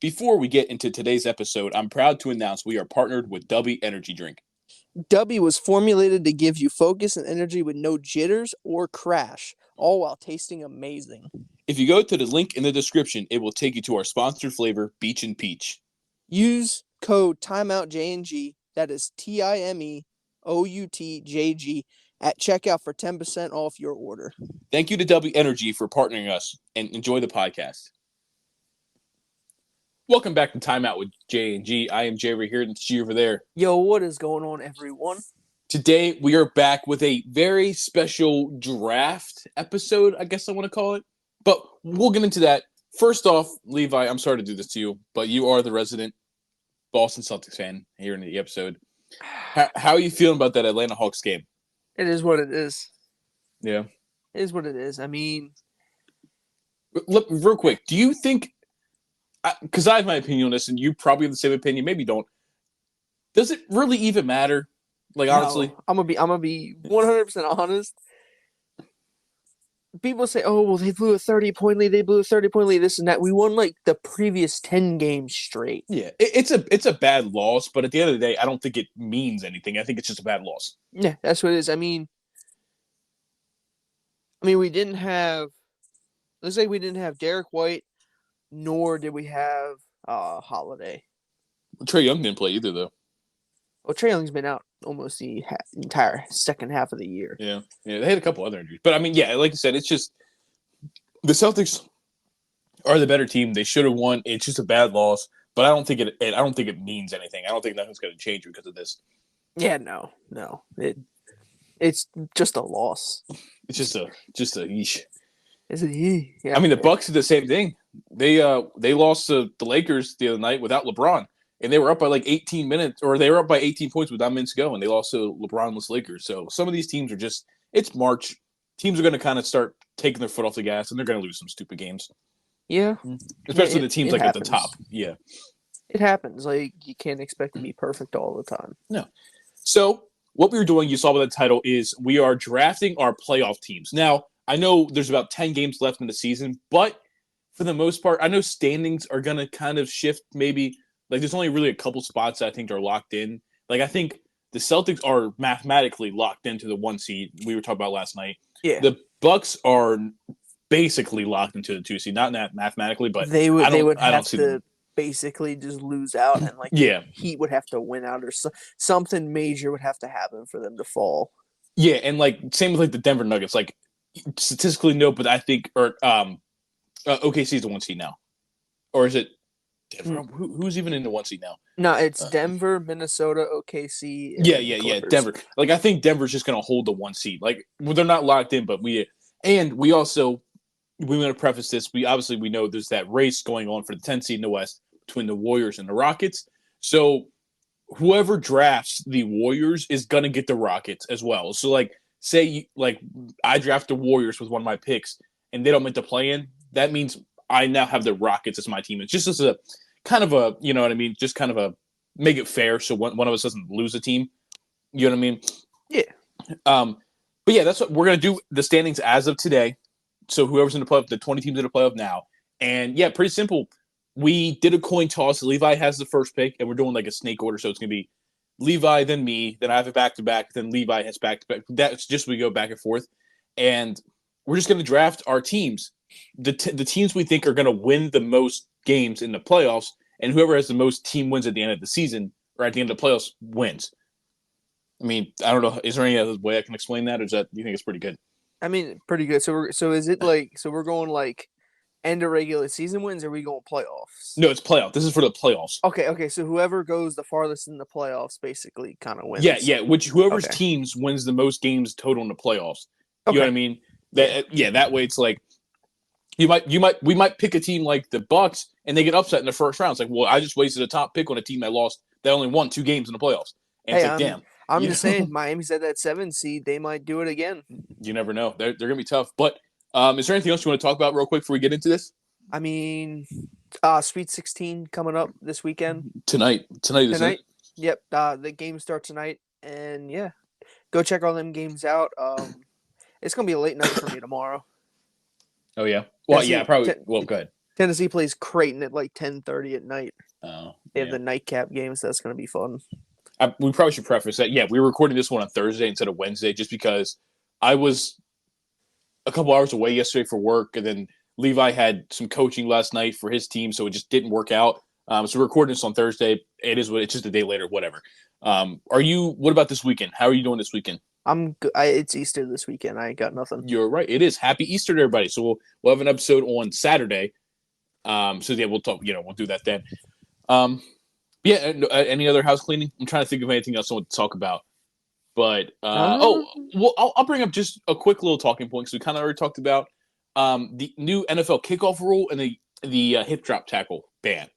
Before we get into today's episode, I'm proud to announce we are partnered with Dubby Energy Drink. Dubby was formulated to give you focus and energy with no jitters or crash, all while tasting amazing. If you go to the link in the description, it will take you to our sponsored flavor, Beach and Peach. Use code TIMEOUTJNG, that is TIMEOUTJG, at checkout for 10% off your order. Thank you to Dubby Energy for partnering us, and enjoy the podcast. Welcome back to Timeout with J and G. I am Jay over here and G over there. Yo, what is going on, everyone? Today, we are back with a very special draft episode, I guess I want to call it. But we'll get into that. First off, Levi, I'm sorry to do this to you, but you are the resident Boston Celtics fan here in the episode. How are you feeling about that Atlanta Hawks game? It is what it is. Yeah. It is what it is. I mean... Look, real quick, do you think... Because I have my opinion on this, and you probably have the same opinion, maybe don't. Does it really even matter? Like, honestly? No, I'm gonna be 100% honest. People say, oh, well, they blew a 30-point lead, this and that. We won, like, the previous 10 games straight. Yeah, it's a bad loss, but at the end of the day, I don't think it means anything. I think it's just a bad loss. Yeah, that's what it is. I mean, we didn't have... Let's say we didn't have Derek White, nor did we have Holiday. Trae Young didn't play either, though. Well, Trae Young's been out almost the entire second half of the year. Yeah, they had a couple other injuries. But, I mean, yeah, like you said, it's just the Celtics are the better team. They should have won. It's just a bad loss. But I don't think it means anything. I don't think nothing's going to change because of this. Yeah, no. It's just a loss. It's just a yeesh. Yeah. I mean, the Bucks did the same thing. They lost to the Lakers the other night without LeBron, and they were up by like 18 minutes, or they were up by 18 points with 9 minutes to go, and they lost to LeBronless Lakers. So some of these teams are just – it's March. Teams are going to kind of start taking their foot off the gas, and they're going to lose some stupid games. Yeah. Especially the teams like happens. At the top. Yeah. It happens. Like, you can't expect to be perfect all the time. No. So what we were doing, you saw by the title, is we are drafting our playoff teams. Now, I know there's about 10 games left in the season, but for the most part, I know standings are going to kind of shift maybe. Like, there's only really a couple spots that I think are locked in. Like, I think the Celtics are mathematically locked into the 1 seed we were talking about last night. Yeah. The Bucks are basically locked into the 2 seed. Not mathematically, but they would have to basically just lose out, and the Heat would have to win out, or something major would have to happen for them to fall. Yeah, and same with the Denver Nuggets. Like, statistically, no, but I think OKC is the 1 seed now, or is it Denver? Who's even in the 1 seed now? No, it's Denver, Minnesota, OKC. Yeah, Denver. Like, I think Denver's just going to hold the 1 seed. Like, well, they're not locked in, but we want to preface this. We know there's that race going on for the 10 seed in the West between the Warriors and the Rockets. So whoever drafts the Warriors is going to get the Rockets as well. So say I draft the Warriors with one of my picks and they don't make the play-in, that means I now have the Rockets as my team. It's just as a kind of a, you know what I mean? Just kind of a make it fair so one of us doesn't lose a team. You know what I mean? Yeah. But yeah, that's what we're going to do, the standings as of today. So whoever's in the playoff, the 20 teams in the playoff now. And yeah, pretty simple. We did a coin toss. Levi has the first pick, and we're doing like a snake order. So it's going to be Levi, then me, then I have it back-to-back, then Levi has back-to-back. That's just we go back and forth. And we're just going to draft our teams. The teams we think are going to win the most games in the playoffs, and whoever has the most team wins at the end of the season or at the end of the playoffs wins. I mean, I don't know. Is there any other way I can explain that, or do you think it's pretty good? I mean, pretty good. So is it we're going end of regular season wins, or are we going playoffs? No, it's playoff. This is for the playoffs. Okay. So whoever goes the farthest in the playoffs basically kind of wins. Yeah. Whoever's teams wins the most games total in the playoffs. You know what I mean? That way it's like we might pick a team like the Bucks and they get upset in the first round. It's like, well, I just wasted a top pick on a team that only won 2 games in the playoffs. And it's like, damn. I'm just saying, Miami's at that 7 seed. They might do it again. You never know. They're going to be tough. But is there anything else you want to talk about real quick before we get into this? I mean, Sweet 16 coming up this weekend. Tonight, isn't it? Yep. The game starts tonight. And, yeah, go check all them games out. It's going to be a late night for me tomorrow. Oh, yeah? Well, yeah, probably. Well, go ahead. Tennessee plays Creighton at like 10:30 at night. Oh, they have the nightcap games. So that's going to be fun. We probably should preface that. Yeah, we were recording this one on Thursday instead of Wednesday, just because I was a couple hours away yesterday for work, and then Levi had some coaching last night for his team, so it just didn't work out. So we're recording this on Thursday. It's just a day later, whatever. What about this weekend? How are you doing this weekend? I'm good. It's Easter this weekend. I ain't got nothing. You're right. It is. Happy Easter to everybody. So we'll have an episode on Saturday. So yeah, we'll talk. We'll do that then. Any other house cleaning? I'm trying to think of anything else I want to talk about. But I'll bring up just a quick little talking point because we kind of already talked about the new NFL kickoff rule and the hip drop tackle ban.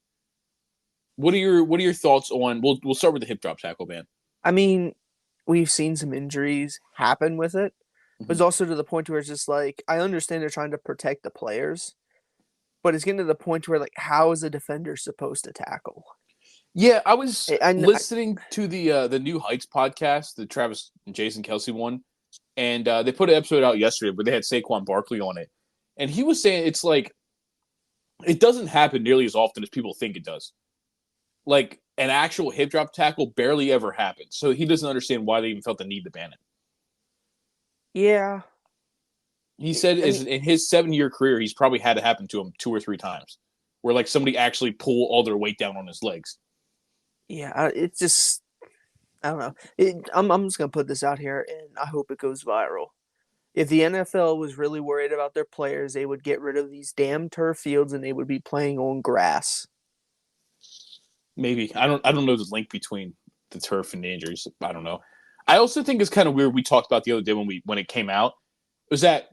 What are your thoughts on? We'll start with the hip drop tackle ban. I mean, we've seen some injuries happen with it, but it's also to the point where it's just like I understand they're trying to protect the players, but it's getting to the point where like how is a defender supposed to tackle? Yeah, I was listening to the New Heights podcast, the Travis and Jason Kelce one, and they put an episode out yesterday where they had Saquon Barkley on it, and he was saying it's like it doesn't happen nearly as often as people think it does. Like an actual hip drop tackle barely ever happens, so he doesn't understand why they even felt the need to ban it. Yeah, he said in his 7-year career, he's probably had it happen to him 2 or 3 times, where like somebody actually pull all their weight down on his legs. Yeah, it's just I don't know. I'm just gonna put this out here, and I hope it goes viral. If the NFL was really worried about their players, they would get rid of these damn turf fields, and they would be playing on grass. Maybe I don't know the link between the turf and the injuries. I don't know. I also think it's kind of weird. We talked about the other day when it came out, was that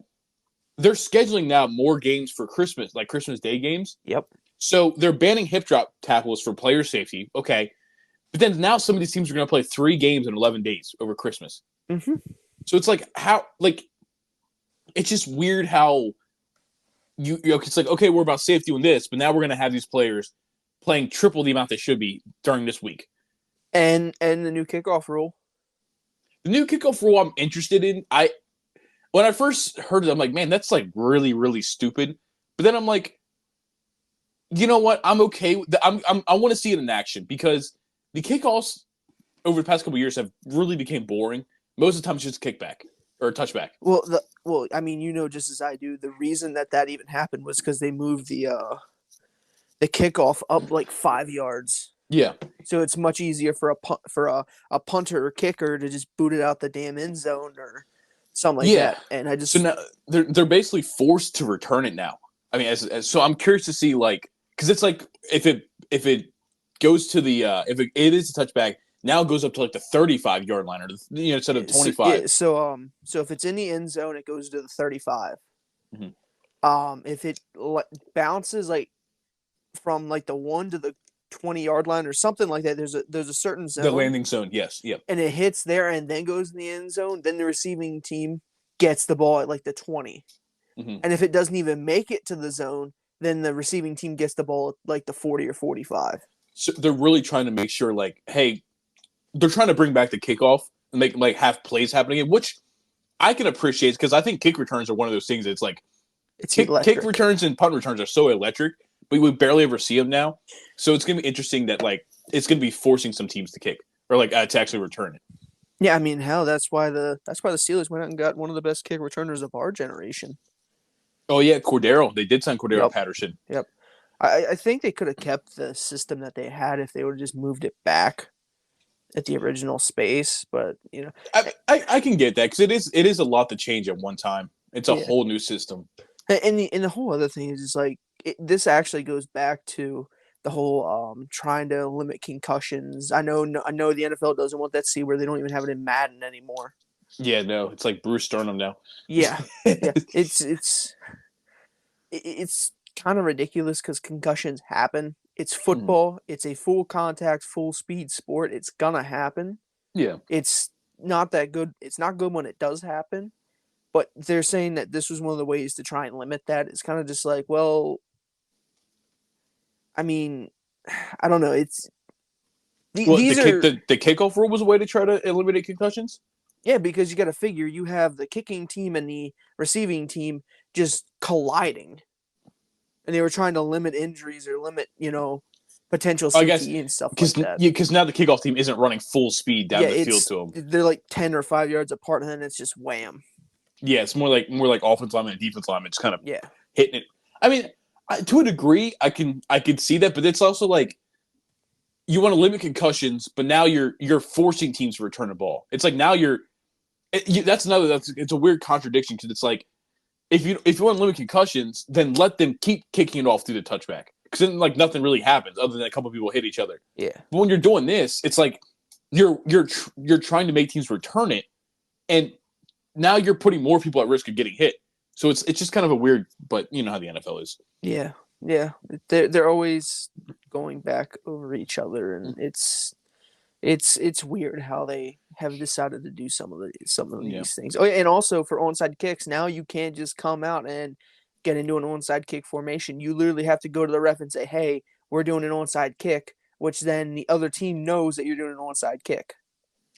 they're scheduling now more games for Christmas, like Christmas Day games. Yep. So they're banning hip drop tackles for player safety. Okay. But then now some of these teams are going to play 3 games in 11 days over Christmas. Mm-hmm. So it's like it's just weird how it's like, okay, we're about safety on this, but now we're going to have these players playing triple the amount they should be during this week. And the new kickoff rule. The new kickoff rule I'm interested in. When I first heard it, I'm like, man, that's like really, really stupid. But then I'm like, you know what? I'm okay with that. I want to see it in action because the kickoffs over the past couple of years have really became boring. Most of the time, it's just a kickback or a touchback. Well, I mean, just as I do, the reason that even happened was because they moved the kickoff up like 5 yards. Yeah. So it's much easier for a punter or kicker to just boot it out the damn end zone or something like that. And so now they're basically forced to return it now. I mean, so I'm curious to see because it's like if it goes to the if it is a touchback, now it goes up to like the 35-yard line or instead of 25. So if it's in the end zone, it goes to the 35. Mm-hmm. If it bounces like from like the 1 to the 20-yard line or something like that, there's a certain zone. The landing zone, yes, yep. And it hits there and then goes in the end zone. Then the receiving team gets the ball at like the 20. Mm-hmm. And if it doesn't even make it to the zone, then the receiving team gets the ball at like the 40 or 45. So they're really trying to make sure, like, hey, they're trying to bring back the kickoff and make have plays happening again, which I can appreciate because I think kick returns are one of those things that's like kick returns and punt returns are so electric, but we barely ever see them now. So it's gonna be interesting that like it's gonna be forcing some teams to kick or like to actually return it. Yeah, I mean, hell, that's why the Steelers went out and got one of the best kick returners of our generation. Oh yeah, Cordero. They did sign Cordero Patterson. Yep. I think they could have kept the system that they had if they would have just moved it back at the original space, but I can get that because it is a lot to change at one time. It's a whole new system. And the whole other thing is like this actually goes back to the whole trying to limit concussions. I know the NFL doesn't want that where they don't even have it in Madden anymore. Yeah, no, it's like Bruce Sternum now. Yeah, yeah. It's kind of ridiculous because concussions happen. It's football. It's a full contact, full speed sport. It's gonna happen. Yeah. It's not that good. It's not good when it does happen, but they're saying that this was one of the ways to try and limit that. It's kind of just like, well, I mean, I don't know. It's the kickoff rule was a way to try to eliminate concussions. Yeah, because you got to figure you have the kicking team and the receiving team just colliding. and they were trying to limit injuries or limit, potential I guess CTE and stuff because like that. now the kickoff team isn't running full speed down Yeah, the field to them. they're like 10 or 5 yards apart, and then it's just wham. Yeah, it's more like offensive lineman and defensive lineman just kind of Yeah, hitting it. I mean, to a degree, I could see that, but it's also like you want to limit concussions, but now you're forcing teams to return the ball. It's like now it's a weird contradiction because it's like if you want to limit concussions, then let them keep kicking it off through the touchback because then like nothing really happens other than a couple of people hit each other. yeah, But when you're doing this, it's like you're trying to make teams return it, and now you're putting more people at risk of getting hit. So it's just kind of a weird, but you know how the NFL is. yeah. They're always going back over each other, and it's weird how they have decided to do some of these things. Oh, and also for onside kicks, now you can't just come out and get into an onside kick formation. You literally have to go to the ref and say, "Hey, we're doing an onside kick," which then the other team knows that you're doing an onside kick.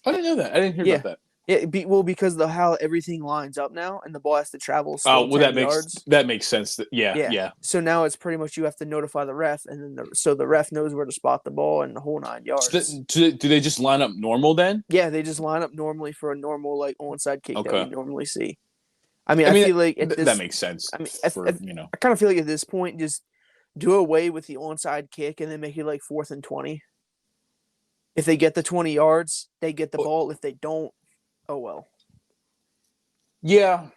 I didn't know that. I didn't hear about that. Yeah, because of how everything lines up now, and the ball has to travel still 10 yards. That makes sense. Yeah. So now it's pretty much you have to notify the ref, and then so the ref knows where to spot the ball and the whole 9 yards. Do they just line up normal then? Yeah, they just line up normally for a normal like onside kick that we normally see. I mean, I feel like that makes sense. I kind of feel like at this point, just do away with the onside kick and then make it like 4th and 20. If they get the 20 yards, they get the ball. If they don't, oh well. Yeah.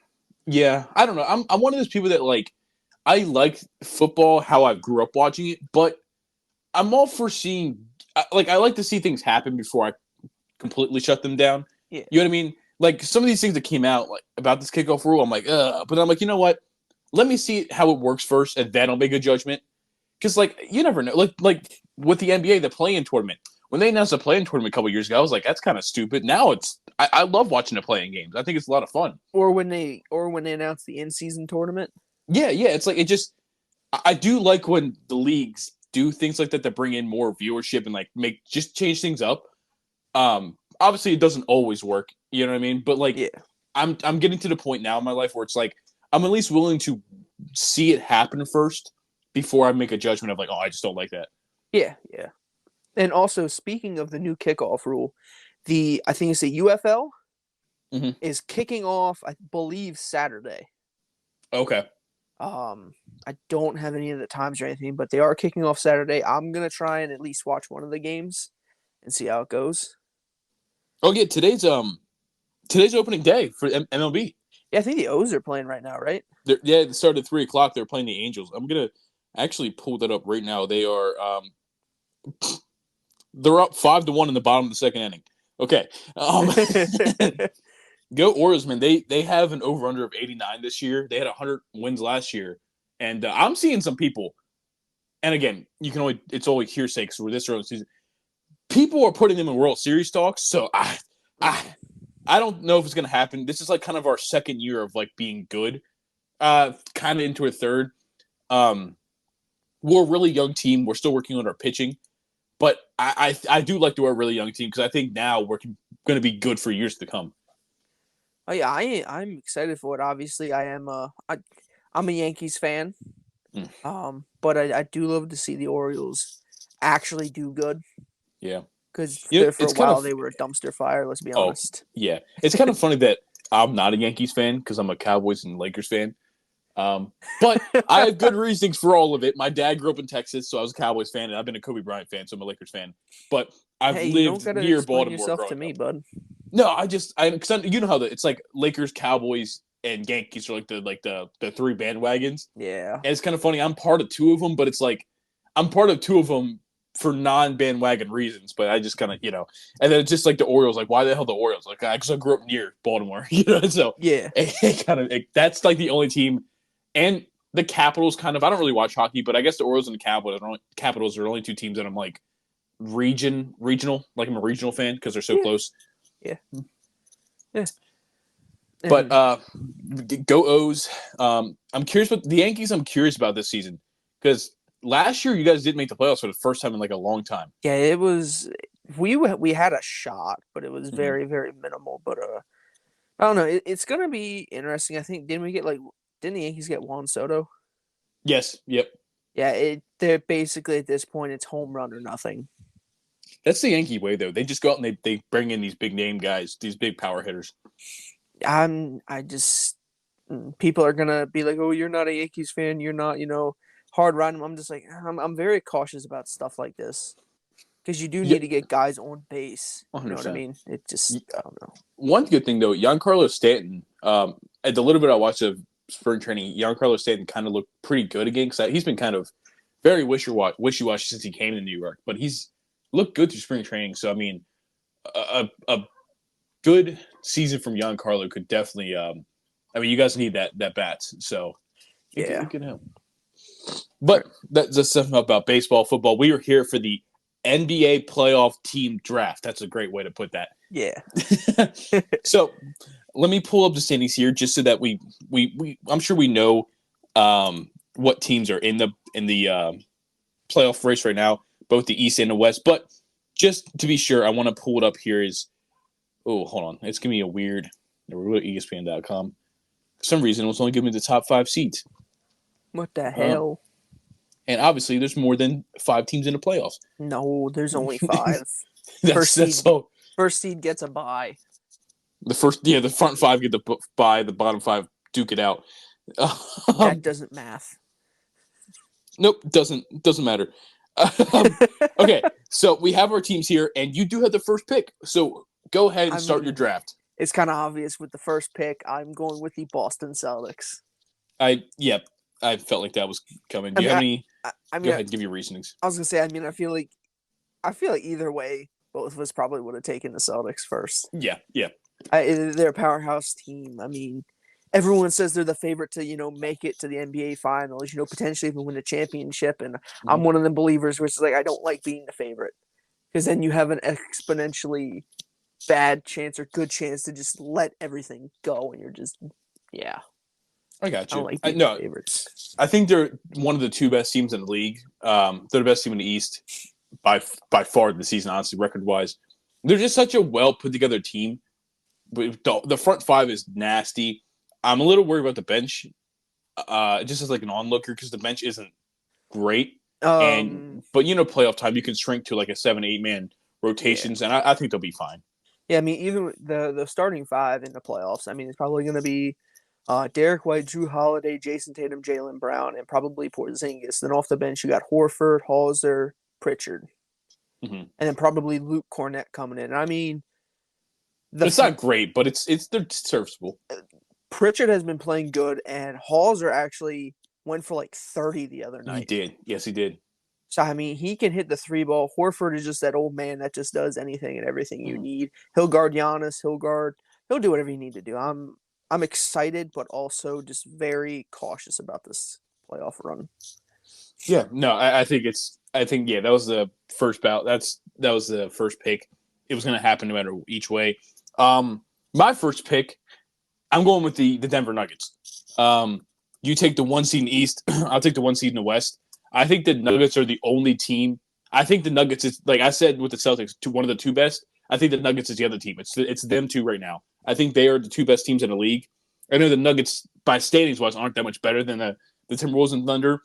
I don't know. I'm one of those people that like I like football how I grew up watching it, but I'm all for seeing I like to see things happen before I completely shut them down. Yeah. You know what I mean? Like some of these things that came out like about this kickoff rule, I'm like, but I'm like, you know what? Let me see how it works first, and then I'll make a judgment. Because like you never know. Like with the NBA, the play-in tournament. When they announced the play-in tournament a couple years ago, I was like, that's kind of stupid. Now I love watching the play-in games. I think it's a lot of fun. Or when they announced the in-season tournament. Yeah. It's like I do like when the leagues do things like that to bring in more viewership and like change things up. Obviously it doesn't always work, you know what I mean? But like I'm getting to the point now in my life where it's like I'm at least willing to see it happen first before I make a judgment of like, oh, I just don't like that. Yeah. And also, speaking of the new kickoff rule, I think it's the UFL is kicking off, I believe, Saturday. Okay. I don't have any of the times or anything, but they are kicking off Saturday. I'm gonna try and at least watch one of the games and see how it goes. Oh yeah, today's opening day for MLB. Yeah, I think the O's are playing right now, right? It started at 3:00. They're playing the Angels. I'm gonna actually pull that up right now. They are they're up 5-1 in the bottom of the second inning. Okay. Go Orioles, man. They have an over-under of 89 this year. They had 100 wins last year. And I'm seeing some people, and again, it's only hearsay because we're this early in the season. People are putting them in World Series talks, so I don't know if it's going to happen. This is like kind of our second year of like being good, kind of into a third. We're a really young team. We're still working on our pitching. But I do like to wear a really young team because I think now we're going to be good for years to come. Oh yeah, I'm excited for it. Obviously, I'm a Yankees fan, but I do love to see the Orioles actually do good. Yeah, because for a while they were a dumpster fire. Let's be honest. Yeah, it's kind of funny that I'm not a Yankees fan because I'm a Cowboys and Lakers fan. But I have good reasons for all of it. My dad grew up in Texas, so I was a Cowboys fan, and I've been a Kobe Bryant fan, so I'm a Lakers fan. But I've lived near Baltimore. Yourself to me, bud. No, because you know how it's like Lakers, Cowboys, and Yankees are like the three bandwagons. Yeah, and it's kind of funny. I'm part of two of them, but it's like I'm part of two of them for non-bandwagon reasons. But I just kind of and then it's just like the Orioles. Like, why the hell the Orioles? Like, because I grew up near Baltimore, So yeah, that's like the only team. And the Capitals I don't really watch hockey, but I guess the Orioles and the Capitals are the only two teams that I'm like regional. Like I'm a regional fan because they're so close. Yeah. But go O's. I'm curious about the Yankees. I'm curious about this season because last year you guys did make the playoffs for the first time in like a long time. Yeah, it was. We had a shot, but it was very, very minimal. But I don't know. It's gonna be interesting. I think didn't the Yankees get Juan Soto? Yes. Yep. Yeah, they're basically at this point it's home run or nothing. That's the Yankee way, though. They just go out and they bring in these big name guys, these big power hitters. I just people are gonna be like, oh, you're not a Yankees fan, you're not, hard riding. I'm just like, I'm very cautious about stuff like this because you do Yeah, need to get guys on base. You know what I 100%. mean? It just, I don't know. One good thing though, Giancarlo Stanton. At the little bit I watched of spring training, Giancarlo Stanton kind of looked pretty good again because he's been kind of very wishy-washy since he came to New York, but he's looked good through spring training. So I mean, a good season from Giancarlo could definitely. I mean, you guys need that bats, so Yeah, it can help. But that's just something about baseball, football. We are here for the NBA playoff team draft. That's a great way to put that. yeah. So let me pull up the standings here just so that we I'm sure we know what teams are in the playoff race right now, both the East and the West. But just to be sure, I want to pull it up here. Hold on, it's giving me a weird. We're ESPN.com. For some reason, it was only giving me the top 5 seeds. What the hell? And obviously, there's more than 5 teams in the playoffs. No, there's only 5. That's all. First seed gets a bye. The front 5 get the bye. The bottom 5 duke it out. That doesn't math. Nope, doesn't matter. Okay, so we have our teams here, and you do have the first pick. So go ahead and start your draft. It's kind of obvious with the first pick. I'm going with the Boston Celtics. I felt like that was coming. Do you have any? Go ahead and give your reasonings. I was gonna say. I feel like either way, both of us probably would have taken the Celtics first. Yeah. They're a powerhouse team. I mean, everyone says they're the favorite to make it to the NBA Finals. Potentially even win a championship. And I'm one of the believers where it's like I don't like being the favorite because then you have an exponentially bad chance or good chance to just let everything go, and you're just I got you. I don't like being the favorites. I think they're one of the 2 best teams in the league. They're the best team in the East by far this season, honestly, record wise. They're just such a well put together team. The front 5 is nasty. I'm a little worried about the bench, just as like an onlooker because the bench isn't great. But playoff time you can shrink to like a 7-8 man rotations, and I think they'll be fine. Yeah, I mean, even the starting 5 in the playoffs, I mean, it's probably going to be Derek White, Drew Holiday, Jason Tatum, Jaylen Brown, and probably Porzingis. Then off the bench, you got Horford, Hauser, Pritchard. And then probably Luke Cornett coming in. I mean, it's not great, but they're serviceable. Pritchard has been playing good, and Hauser actually went for like 30 the other night. He did. Yes, he did. So, I mean, he can hit the 3 ball. Horford is just that old man that just does anything and everything you need. He'll guard Giannis. He'll do whatever you need to do. I'm excited, but also just very cautious about this playoff run. Yeah, no, I think that was the first bout. That was the first pick. It was going to happen no matter each way. My first pick, I'm going with the Denver Nuggets. You take the 1 seed in the East. I'll take the 1 seed in the West. I think the Nuggets are the only team. I think the Nuggets is, like I said with the Celtics, one of the 2 best. I think the Nuggets is the other team. It's them 2 right now. I think they are the 2 best teams in the league. I know the Nuggets, by standings wise, aren't that much better than the Timberwolves and Thunder,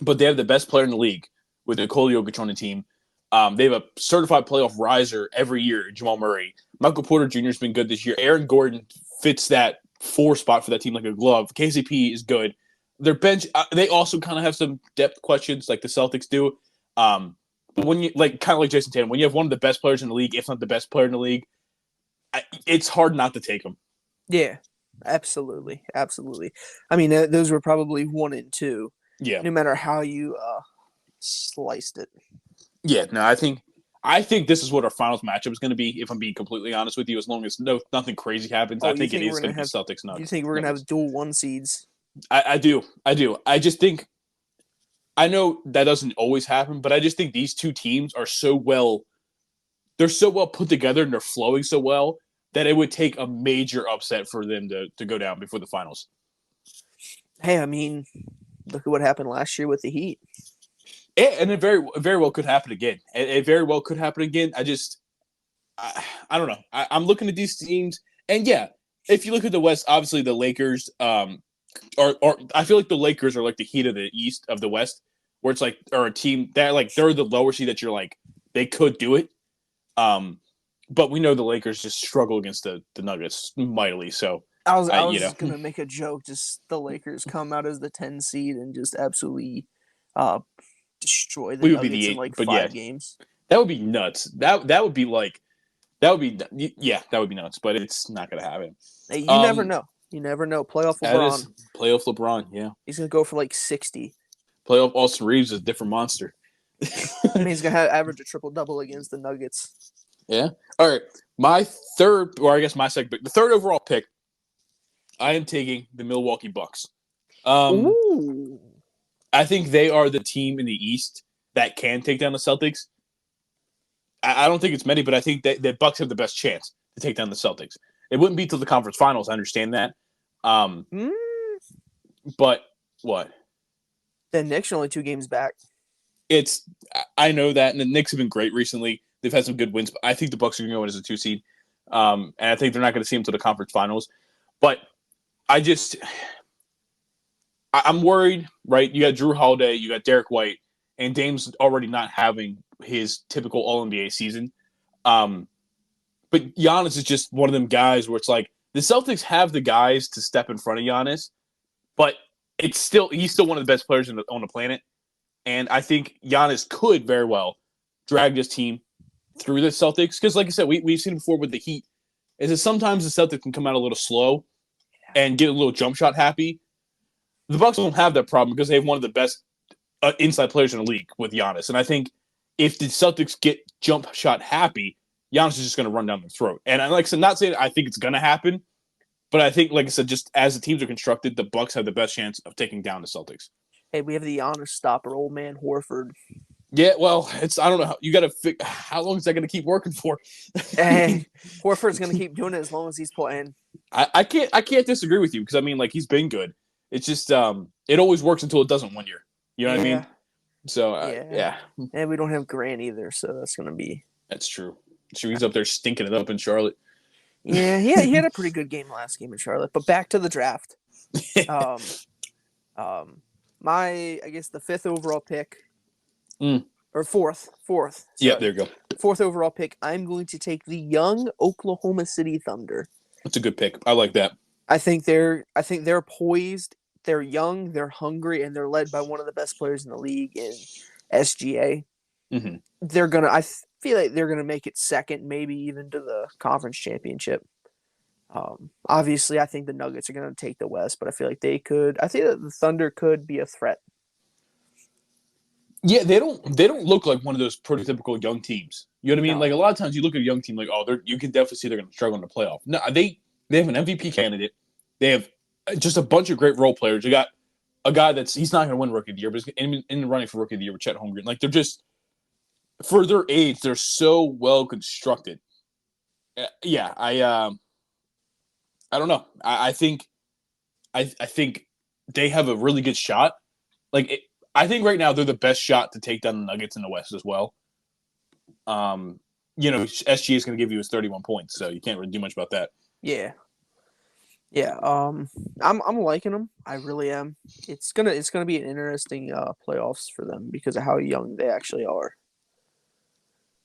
but they have the best player in the league with Nikola Jokic on the team. They have a certified playoff riser every year, Jamal Murray. Michael Porter Jr. has been good this year. Aaron Gordon fits that 4 spot for that team like a glove. KCP is good. Their bench, they also kind of have some depth questions like the Celtics do. But when you kind of like Jason Tatum, when you have one of the best players in the league, if not the best player in the league, it's hard not to take them. Yeah, absolutely. I mean, those were probably 1 and 2. Yeah. No matter how you sliced it. Yeah, no, I think this is what our finals matchup is going to be, if I'm being completely honest with you, as long as nothing crazy happens. I think it is going to be Celtics Nuggets. You think we're going to have dual 1 seeds? I do. I just think – I know that doesn't always happen, but I just think these 2 teams are so well – they're so well put together and they're flowing so well that it would take a major upset for them to go down before the finals. Hey, I mean, look at what happened last year with the Heat. And it very, very well could happen again. It very well could happen again. I don't know. I'm looking at these teams, and yeah, if you look at the West, obviously the Lakers, are I feel like the Lakers are like the Heat of the East of the West, where it's like are a team that like they're the lower seed that you're like they could do it. But we know the Lakers just struggle against the Nuggets mightily. So I you know was gonna make a joke. Just the Lakers come out as the 10 seed and just absolutely destroy the we would be Nuggets the in eight, like but yeah, 5 games. that would be nuts. That would be like that would be yeah, that would be nuts. But it's not gonna happen. Hey, you never know. You never know. Playoff That LeBron. is playoff LeBron. Yeah, He's gonna go for like 60. playoff Austin Reeves is a different monster. And he's gonna average a triple double against the Nuggets. Yeah. All right. My third, or I guess my second pick, the third overall pick, I am taking the Milwaukee Bucks. Ooh. I think they are the team in the East that can take down the Celtics. I don't think it's many, but I think that the Bucks have the best chance to take down the Celtics. It wouldn't be till the conference finals. I understand that. But what? The Knicks are only 2 games back. I know that, and the Knicks have been great recently. They've had some good wins, but I think the Bucks are going to go in as a 2 seed. And I think they're not going to see them to the conference finals. But I'm worried, right? You got Drew Holiday, you got Derek White, and Dame's already not having his typical All-NBA season. But Giannis is just one of them guys where it's like the Celtics have the guys to step in front of Giannis, but he's still one of the best players on the planet. And I think Giannis could very well drag this team through the Celtics. Because, like I said, we've seen it before with the Heat, is that sometimes the Celtics can come out a little slow and get a little jump shot happy. The Bucks don't have that problem because they have one of the best inside players in the league with Giannis. And I think if the Celtics get jump shot happy, Giannis is just going to run down their throat. And like I said, not saying I think it's going to happen, but I think, like I said, just as the teams are constructed, the Bucks have the best chance of taking down the Celtics. Hey, we have the Giannis stopper, old man Horford. Yeah, well, I don't know. You got to how long is that going to keep working for? And Horford's going to keep doing it as long as he's playing. I can't disagree with you because I mean, like, he's been good. It's just it always works until it doesn't 1 year. You know what I mean? So yeah. And we don't have Grant either, so that's going to be. That's true. So he's up there stinking it up in Charlotte. Yeah, he had a pretty good game last game in Charlotte. But back to the draft. I guess the 5th overall pick, or fourth. Sorry. Yeah, there you go. 4th overall pick. I'm going to take the young Oklahoma City Thunder. That's a good pick. I like that. I think they're poised. They're young. They're hungry, and they're led by one of the best players in the league in SGA. Mm-hmm. I feel like they're gonna make it second, maybe even to the conference championship. Obviously, I think the Nuggets are gonna take the West, but I feel like they could. I think that the Thunder could be a threat. Yeah, they don't look like one of those prototypical young teams. You know what I mean? No. Like a lot of times you look at a young team like, you can definitely see they're going to struggle in the playoff. No, they have an MVP candidate. They have just a bunch of great role players. You got a guy he's not going to win Rookie of the Year, but he's in the running for Rookie of the Year with Chet Holmgren. Like they're just for their age, they're so well constructed. Yeah, I don't know. I think they have a really good shot. I think right now they're the best shot to take down the Nuggets in the West as well. SGA is going to give you his 31 points, so you can't really do much about that. Yeah. I'm liking them. I really am. It's gonna be an interesting playoffs for them because of how young they actually are.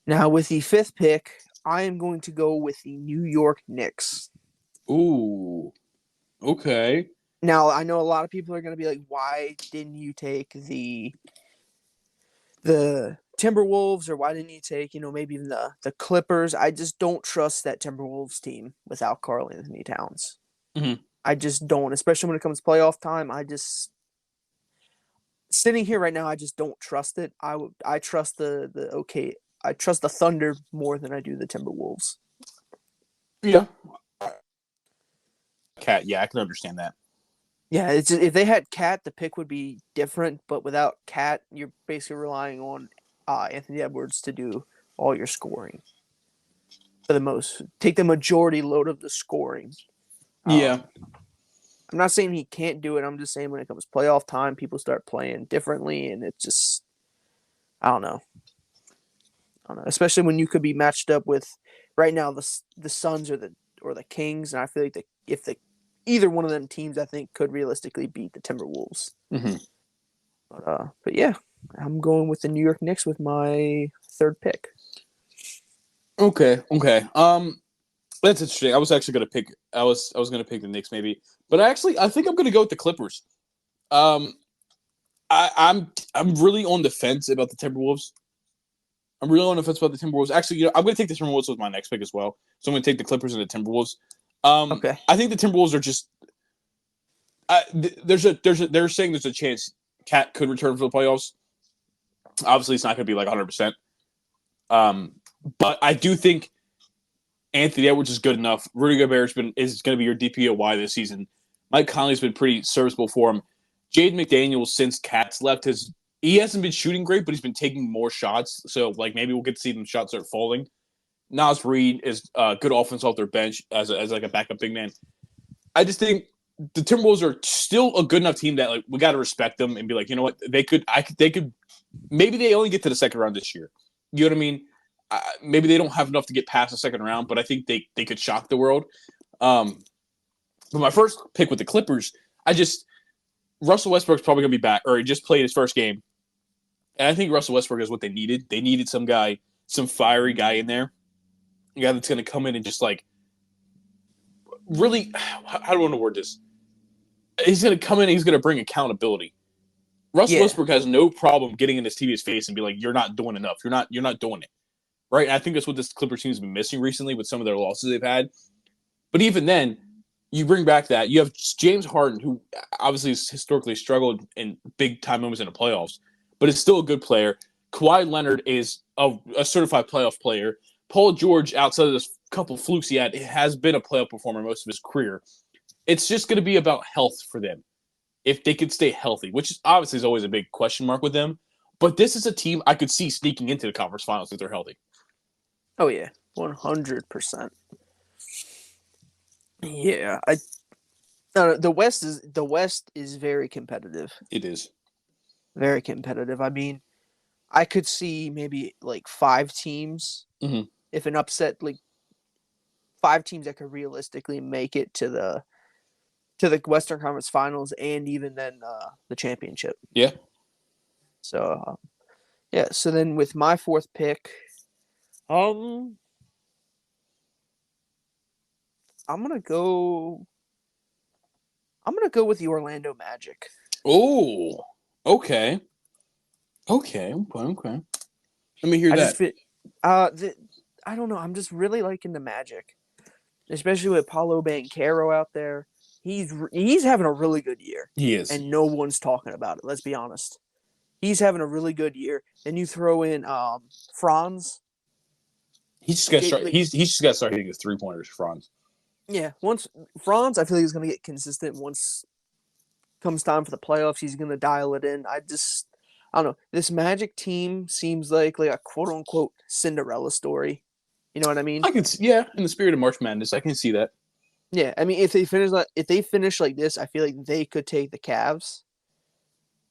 Now with the 5th pick, I am going to go with the New York Knicks. Ooh, okay. Now I know a lot of people are gonna be like, "Why didn't you take the Timberwolves, or why didn't you take maybe even the Clippers?" I just don't trust that Timberwolves team without Karl Anthony Towns. Mm-hmm. I just don't, especially when it comes to playoff time. Sitting here right now, I just don't trust it. I trust I trust the Thunder more than I do the Timberwolves. Yeah. Cat, yeah, I can understand that. Yeah, if they had Cat, the pick would be different. But without Cat, you're basically relying on Anthony Edwards to do all your scoring. Take the majority load of the scoring. Yeah. I'm not saying he can't do it. I'm just saying when it comes playoff time, people start playing differently, and it just, I don't know. Especially when you could be matched up with right now the Suns or the Kings, and I feel like if the either one of them teams I think could realistically beat the Timberwolves. Mm-hmm. But yeah, I'm going with the New York Knicks with my third pick. Okay. That's interesting. I was actually gonna pick. I was gonna pick the Knicks maybe, but I think I'm gonna go with the Clippers. I'm really on the fence about the Timberwolves. Actually, I'm going to take the Timberwolves with my next pick as well. So I'm going to take the Clippers and the Timberwolves. Okay. I think the Timberwolves are just. They're saying there's a chance Cat could return for the playoffs. Obviously, it's not going to be like 100%. But I do think Anthony Edwards is good enough. Rudy Gobert is going to be your DPOY this season. Mike Conley's been pretty serviceable for him. Jaden McDaniels, since Cat's left, he hasn't been shooting great, but he's been taking more shots. So, like, maybe we'll get to see them shots start falling. Naz Reid is good offense off their bench as like a backup big man. I just think the Timberwolves are still a good enough team that like we got to respect them and be like, you know what, they could. Maybe they only get to the second round this year. You know what I mean? Maybe they don't have enough to get past the second round, but I think they could shock the world. But my first pick with the Clippers, Russell Westbrook's probably going to be back, or he just played his first game. And I think Russell Westbrook is what they needed. They needed some fiery guy in there. A guy that's going to come in and just like really, how do I want to word this? He's going to come in and he's going to bring accountability. Russell Westbrook has no problem getting in his TV's face and be like, you're not doing enough. You're not doing it. Right? And I think that's what this Clippers team has been missing recently with some of their losses they've had. But even then, you bring back that. You have James Harden, who obviously has historically struggled in big-time moments in the playoffs, but is still a good player. Kawhi Leonard is a certified playoff player. Paul George, outside of this couple flukes he had, has been a playoff performer most of his career. It's just going to be about health for them. If they could stay healthy, which obviously is always a big question mark with them. But this is a team I could see sneaking into the conference finals if they're healthy. Oh, yeah. 100%. Yeah, the West is very competitive. It is very competitive. I mean, I could see maybe like 5 teams if an upset, like 5 teams that could realistically make it to the Western Conference Finals and even then the championship. Yeah. So yeah. So then with my fourth pick, I'm gonna go with the Orlando Magic. Oh, okay. Let me hear that. I don't know. I'm just really liking the Magic, especially with Paolo Banchero out there. He's having a really good year. He is, and no one's talking about it. Let's be honest. He's having a really good year. Then you throw in Franz. He's just got to start. He's just got to start hitting his 3-pointers, Franz. Yeah, once Franz, I feel like he's going to get consistent. Once comes time for the playoffs, he's going to dial it in. I don't know. This Magic team seems like a quote unquote Cinderella story. You know what I mean? In the spirit of March Madness, I can see that. Yeah, I mean, if they finish like this, I feel like they could take the Cavs.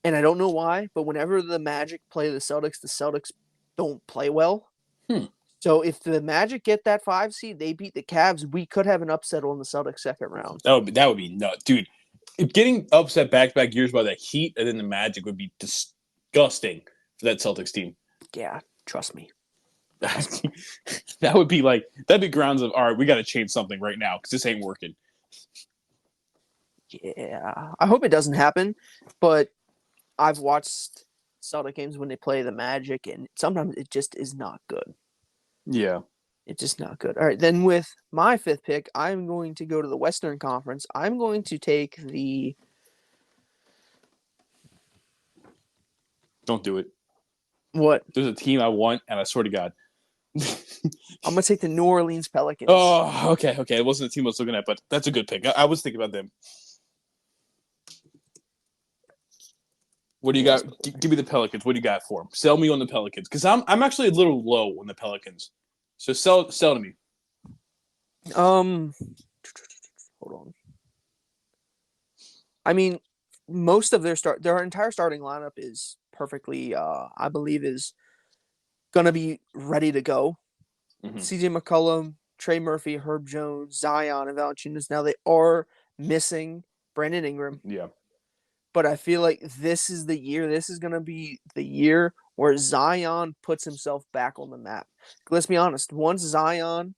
And I don't know why, but whenever the Magic play the Celtics don't play well. So if the Magic get that 5 seed, they beat the Cavs, we could have an upset on the Celtics second round. That would be nuts, dude. Getting upset back-to-back years by the Heat and then the Magic would be disgusting for that Celtics team. Yeah, trust me. That would be that'd be grounds of all right. We got to change something right now because this ain't working. Yeah, I hope it doesn't happen, but I've watched Celtic games when they play the Magic, and sometimes it just is not good. Yeah. It's just not good. All right, then with my 5th pick, I'm going to go to the Western Conference. I'm going to take the... Don't do it. What? There's a team I want, and I swear to God. I'm going to take the New Orleans Pelicans. Oh, okay. It wasn't the team I was looking at, but that's a good pick. I was thinking about them. What do you got? Give me the Pelicans. What do you got for them? Sell me on the Pelicans because I'm actually a little low on the Pelicans. So sell to me. Hold on. I mean, most of their entire starting lineup is perfectly. I believe is gonna be ready to go. CJ McCollum, Trey Murphy, Herb Jones, Zion, and Valanciunas. Now they are missing Brandon Ingram. Yeah. But I feel like this is the year. This is going to be the year where Zion puts himself back on the map. Let's be honest. Once Zion,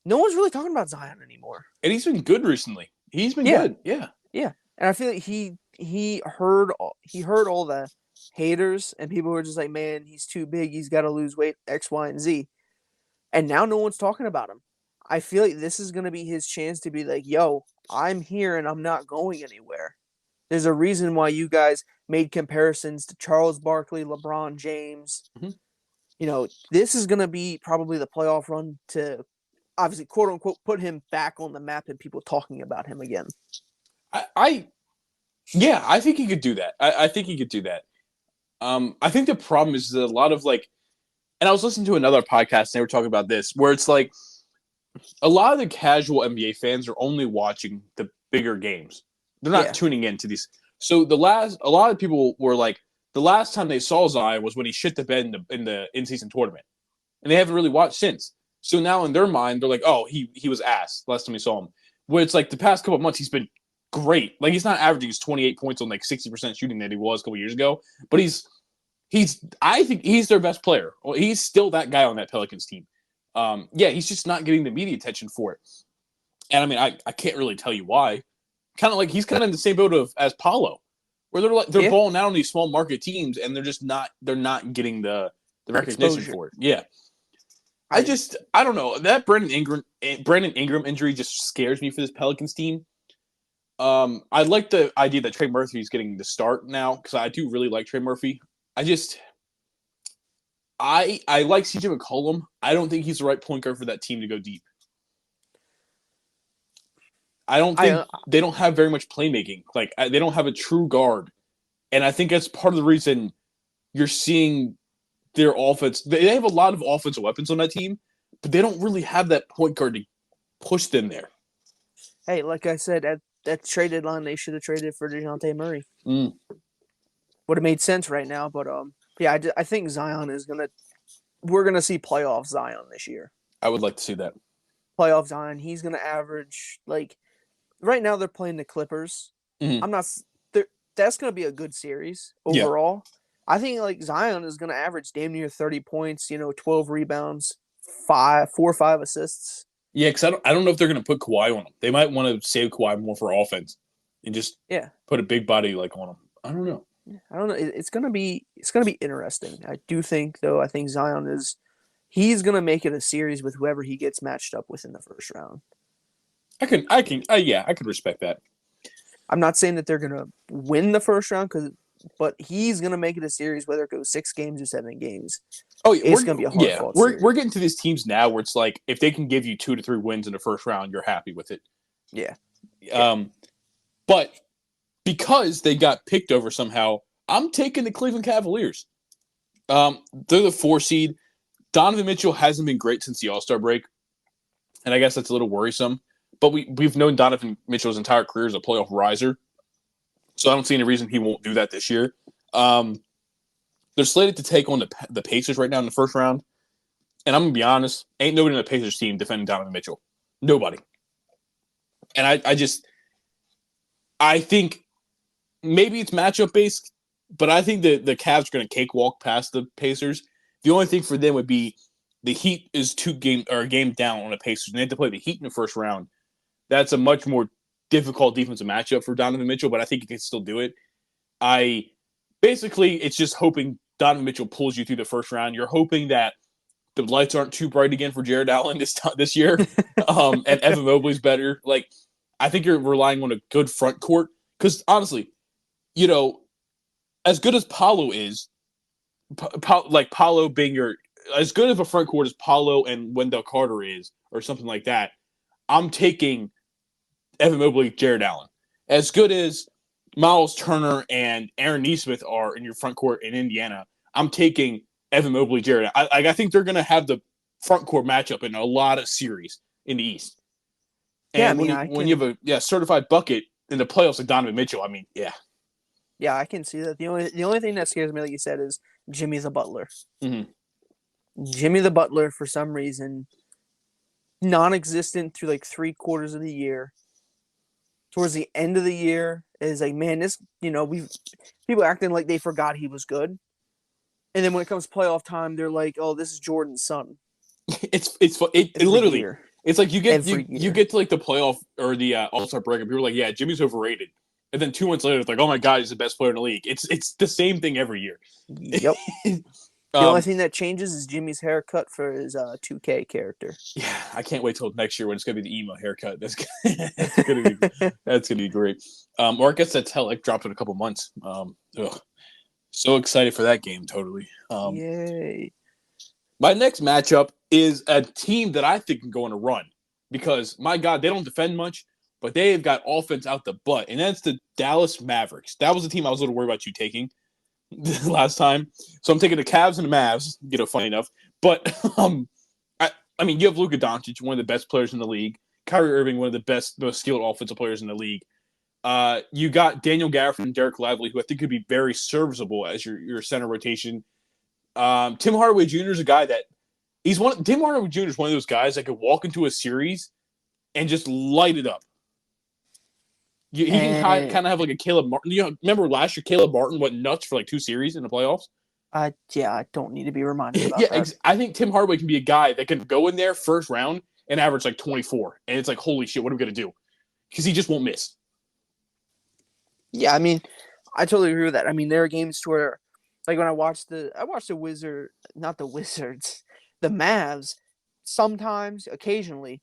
no one's really talking about Zion anymore. And he's been good recently. He's been Yeah. good. Yeah. Yeah, and I feel like he heard all the haters and people were just like, man, he's too big. He's got to lose weight. X, Y, and Z. And now no one's talking about him. I feel like this is going to be his chance to be like, yo, I'm here and I'm not going anywhere. There's a reason why you guys made comparisons to Charles Barkley, LeBron James. Mhm. You know, this is going to be probably the playoff run to obviously, quote unquote, put him back on the map and people talking about him again. I think he could do that. I think he could do that. I think the problem is that a lot of and I was listening to another podcast and they were talking about this, where it's like a lot of the casual NBA fans are only watching the bigger games. They're not tuning into these. So a lot of people were like, the last time they saw Zion was when he shit the bed in the in-season tournament, and they haven't really watched since. So now in their mind, they're like, oh, he was ass last time we saw him. Where it's like the past couple of months, he's been great. Like, he's not averaging his 28 points on 60% shooting that he was a couple years ago, but I think he's their best player. Well, he's still that guy on that Pelicans team. He's just not getting the media attention for it. And I mean, I can't really tell you why. Kind of like he's kind of in the same boat as Paolo, where they're balling out on these small market teams and they're not getting the recognition for it. Yeah. I don't know. That Brandon Ingram injury just scares me for this Pelicans team. I like the idea that Trey Murphy is getting the start now, because I do really like Trey Murphy. I like CJ McCollum. I don't think he's the right point guard for that team to go deep. I don't think they don't have very much playmaking. They don't have a true guard, and I think that's part of the reason you're seeing their offense. They have a lot of offensive weapons on that team, but they don't really have that point guard to push them there. Hey, like I said, at that trade deadline, they should have traded for DeJounte Murray. Would have made sense right now, but I think Zion we're gonna see playoff Zion this year. I would like to see that. Playoff Zion, he's gonna average right now they're playing the Clippers. Mm-hmm. That's gonna be a good series overall. Yeah. I think Zion is gonna average damn near 30 points, 12 rebounds, 4 or 5 assists. Yeah, because I don't know if they're going to put Kawhi on him. They might want to save Kawhi more for offense and just put a big body on him. I don't know. I don't know. It's gonna be interesting. I do think though. I think Zion he's gonna make it a series with whoever he gets matched up with in the first round. I could respect that. I'm not saying that they're gonna win the first round but he's gonna make it a series whether it goes 6 games or 7 games. Oh, it's gonna be a hard fought series. We're getting to these teams now where it's like if they can give you 2 to 3 wins in the first round, you're happy with it. Yeah. But because they got picked over somehow, I'm taking the Cleveland Cavaliers. They're the 4 seed. Donovan Mitchell hasn't been great since the All-Star break, and I guess that's a little worrisome. But we've known Donovan Mitchell's entire career as a playoff riser, so I don't see any reason he won't do that this year. They're slated to take on the Pacers right now in the first round, and I'm gonna be honest, ain't nobody on the Pacers team defending Donovan Mitchell. Nobody. And I think maybe it's matchup based, but I think the Cavs are going to cakewalk past the Pacers. The only thing for them would be the Heat is a game down on the Pacers, and they have to play the Heat in the first round. That's a much more difficult defensive matchup for Donovan Mitchell, but I think he can still do it. Basically, it's just hoping Donovan Mitchell pulls you through the first round. You're hoping that the lights aren't too bright again for Jared Allen this year, and Evan Mobley's better. I think you're relying on a good front court because honestly, as good as Paolo is, Paolo being as good of a front court as Paolo and Wendell Carter is, or something like that, I'm taking Evan Mobley, Jared Allen. As good as Miles Turner and Aaron Nesmith are in your front court in Indiana, I'm taking Evan Mobley, Jared. I think they're going to have the front court matchup in a lot of series in the East. And when you have a certified bucket in the playoffs like Donovan Mitchell, Yeah, I can see that. The only thing that scares me, like you said, is Jimmy the Butler. Mm-hmm. Jimmy the Butler, for some reason, non-existent through 3/4 of the year. towards the end of the year is like, man, this, we've people acting like they forgot he was good. And then when it comes playoff time, they're like, oh, this is Jordan's son. It Every literally. year. It's like you get Every you year. get to like the playoff or the All-Star break, and people are like, "Yeah, Jimmy's overrated," and then 2 months later, it's like, "Oh my God, he's the best player in the league." It's the same thing every year. Yep. The only thing that changes is Jimmy's haircut for his 2K character. Yeah, I can't wait till next year when it's gonna be the emo haircut. That's gonna be great. Or I guess that's hell. It dropped in a couple months. So excited for that game. Totally. Yay. My next matchup is a team that I think can go on a run because, my God, they don't defend much, but they have got offense out the butt, and that's the Dallas Mavericks. That was the team I was a little worried about you taking last time. So I'm taking the Cavs and the Mavs, funny enough. But, I mean, you have Luka Doncic, one of the best players in the league. Kyrie Irving, one of the best, most skilled offensive players in the league. You got Daniel Gafford and Derek Lively, who I think could be very serviceable as your center rotation. Tim Hardaway Jr. is a guy that Tim Hardaway Jr. is one of those guys that could walk into a series and just light it up. He can kind of have like a Caleb Martin. Remember last year Caleb Martin went nuts for like 2 series in the playoffs? I don't need to be reminded about that. I think Tim Hardaway can be a guy that can go in there first round and average like 24. And it's like, holy shit, what are we going to do? Because he just won't miss. Yeah, I mean, I totally agree with that. I mean, there are games where, like when I watched the Wizards, the Mavs, sometimes, occasionally,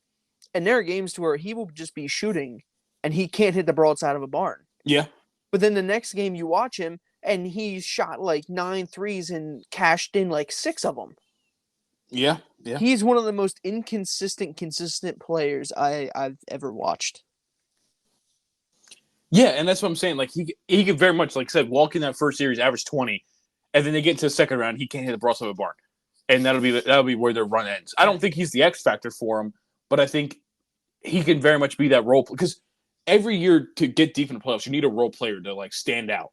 and there are games where he will just be shooting and he can't hit the broadside of a barn. Yeah. But then the next game you watch him and he's shot like 9 threes and cashed in like 6 of them. Yeah. He's one of the most consistent players I've ever watched. Yeah, and that's what I'm saying. Like he could very much, like I said, walk in that first series, average 20, and then they get into the second round, he can't hit the broadside of a barn, and that'll be where their run ends. I don't think he's the X factor for him, but I think he can very much be that role because every year to get deep in the playoffs, you need a role player to like stand out.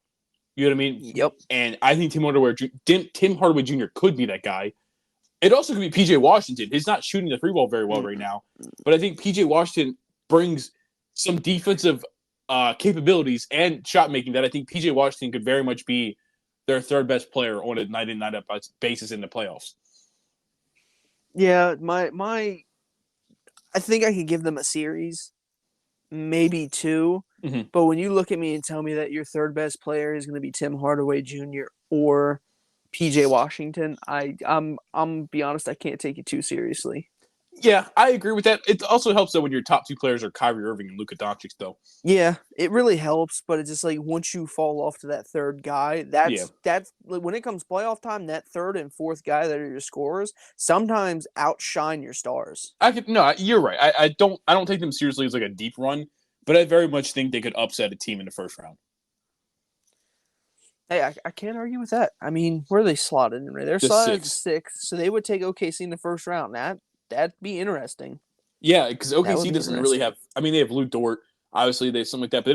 You know what I mean? Yep. And I think Tim Hardaway Jr. could be that guy. It also could be PJ Washington. He's not shooting the 3 ball very well right now, but I think PJ Washington brings some defensive capabilities and shot making that I think PJ Washington could very much be their third best player on a night in, night out basis in the playoffs. Yeah, I think I could give them a series, maybe 2. Mm-hmm. But when you look at me and tell me that your third best player is going to be Tim Hardaway Jr. or PJ Washington, I'm be honest, I can't take you too seriously. Yeah, I agree with that. It also helps though when your top 2 players are Kyrie Irving and Luka Doncic, though. Yeah, it really helps, but it's just like once you fall off to that third guy, that's like, when it comes playoff time, that third and fourth guy that are your scorers sometimes outshine your stars. You're right. I don't take them seriously as like a deep run, but I very much think they could upset a team in the first round. Hey, I can't argue with that. I mean, where are they slotted in? They're slotted 6th, so they would take OKC in the first round. That'd be interesting. Yeah, because OKC doesn't really have. I mean, they have Lou Dort. Obviously, they have something like that, but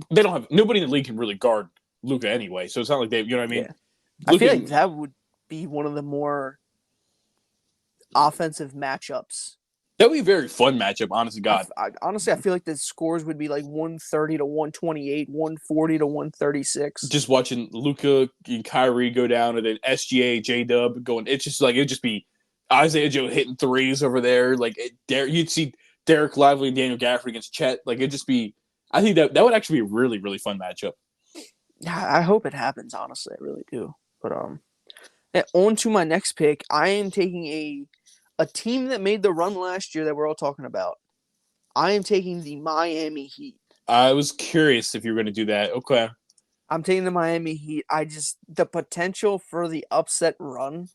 they don't have. Nobody in the league can really guard Luka anyway. So it's not like they. You know what I mean? Yeah. I feel like that would be one of the more offensive matchups. That would be a very fun matchup, honestly, God. Honestly, I feel like the scores would be like 130 to 128, 140 to 136. Just watching Luka and Kyrie go down, and then SGA, J-Dub going. It's just like it'd just be Isaiah Joe hitting threes over there. Like you'd see Derek Lively and Daniel Gafford against Chet. Like it'd just be. I think that would actually be a really, really fun matchup. Yeah, I hope it happens. Honestly, I really do. But on to my next pick. I am taking a team that made the run last year that we're all talking about. I am taking the Miami Heat. I was curious if you were going to do that. Okay. I'm taking the Miami Heat. The potential for the upset run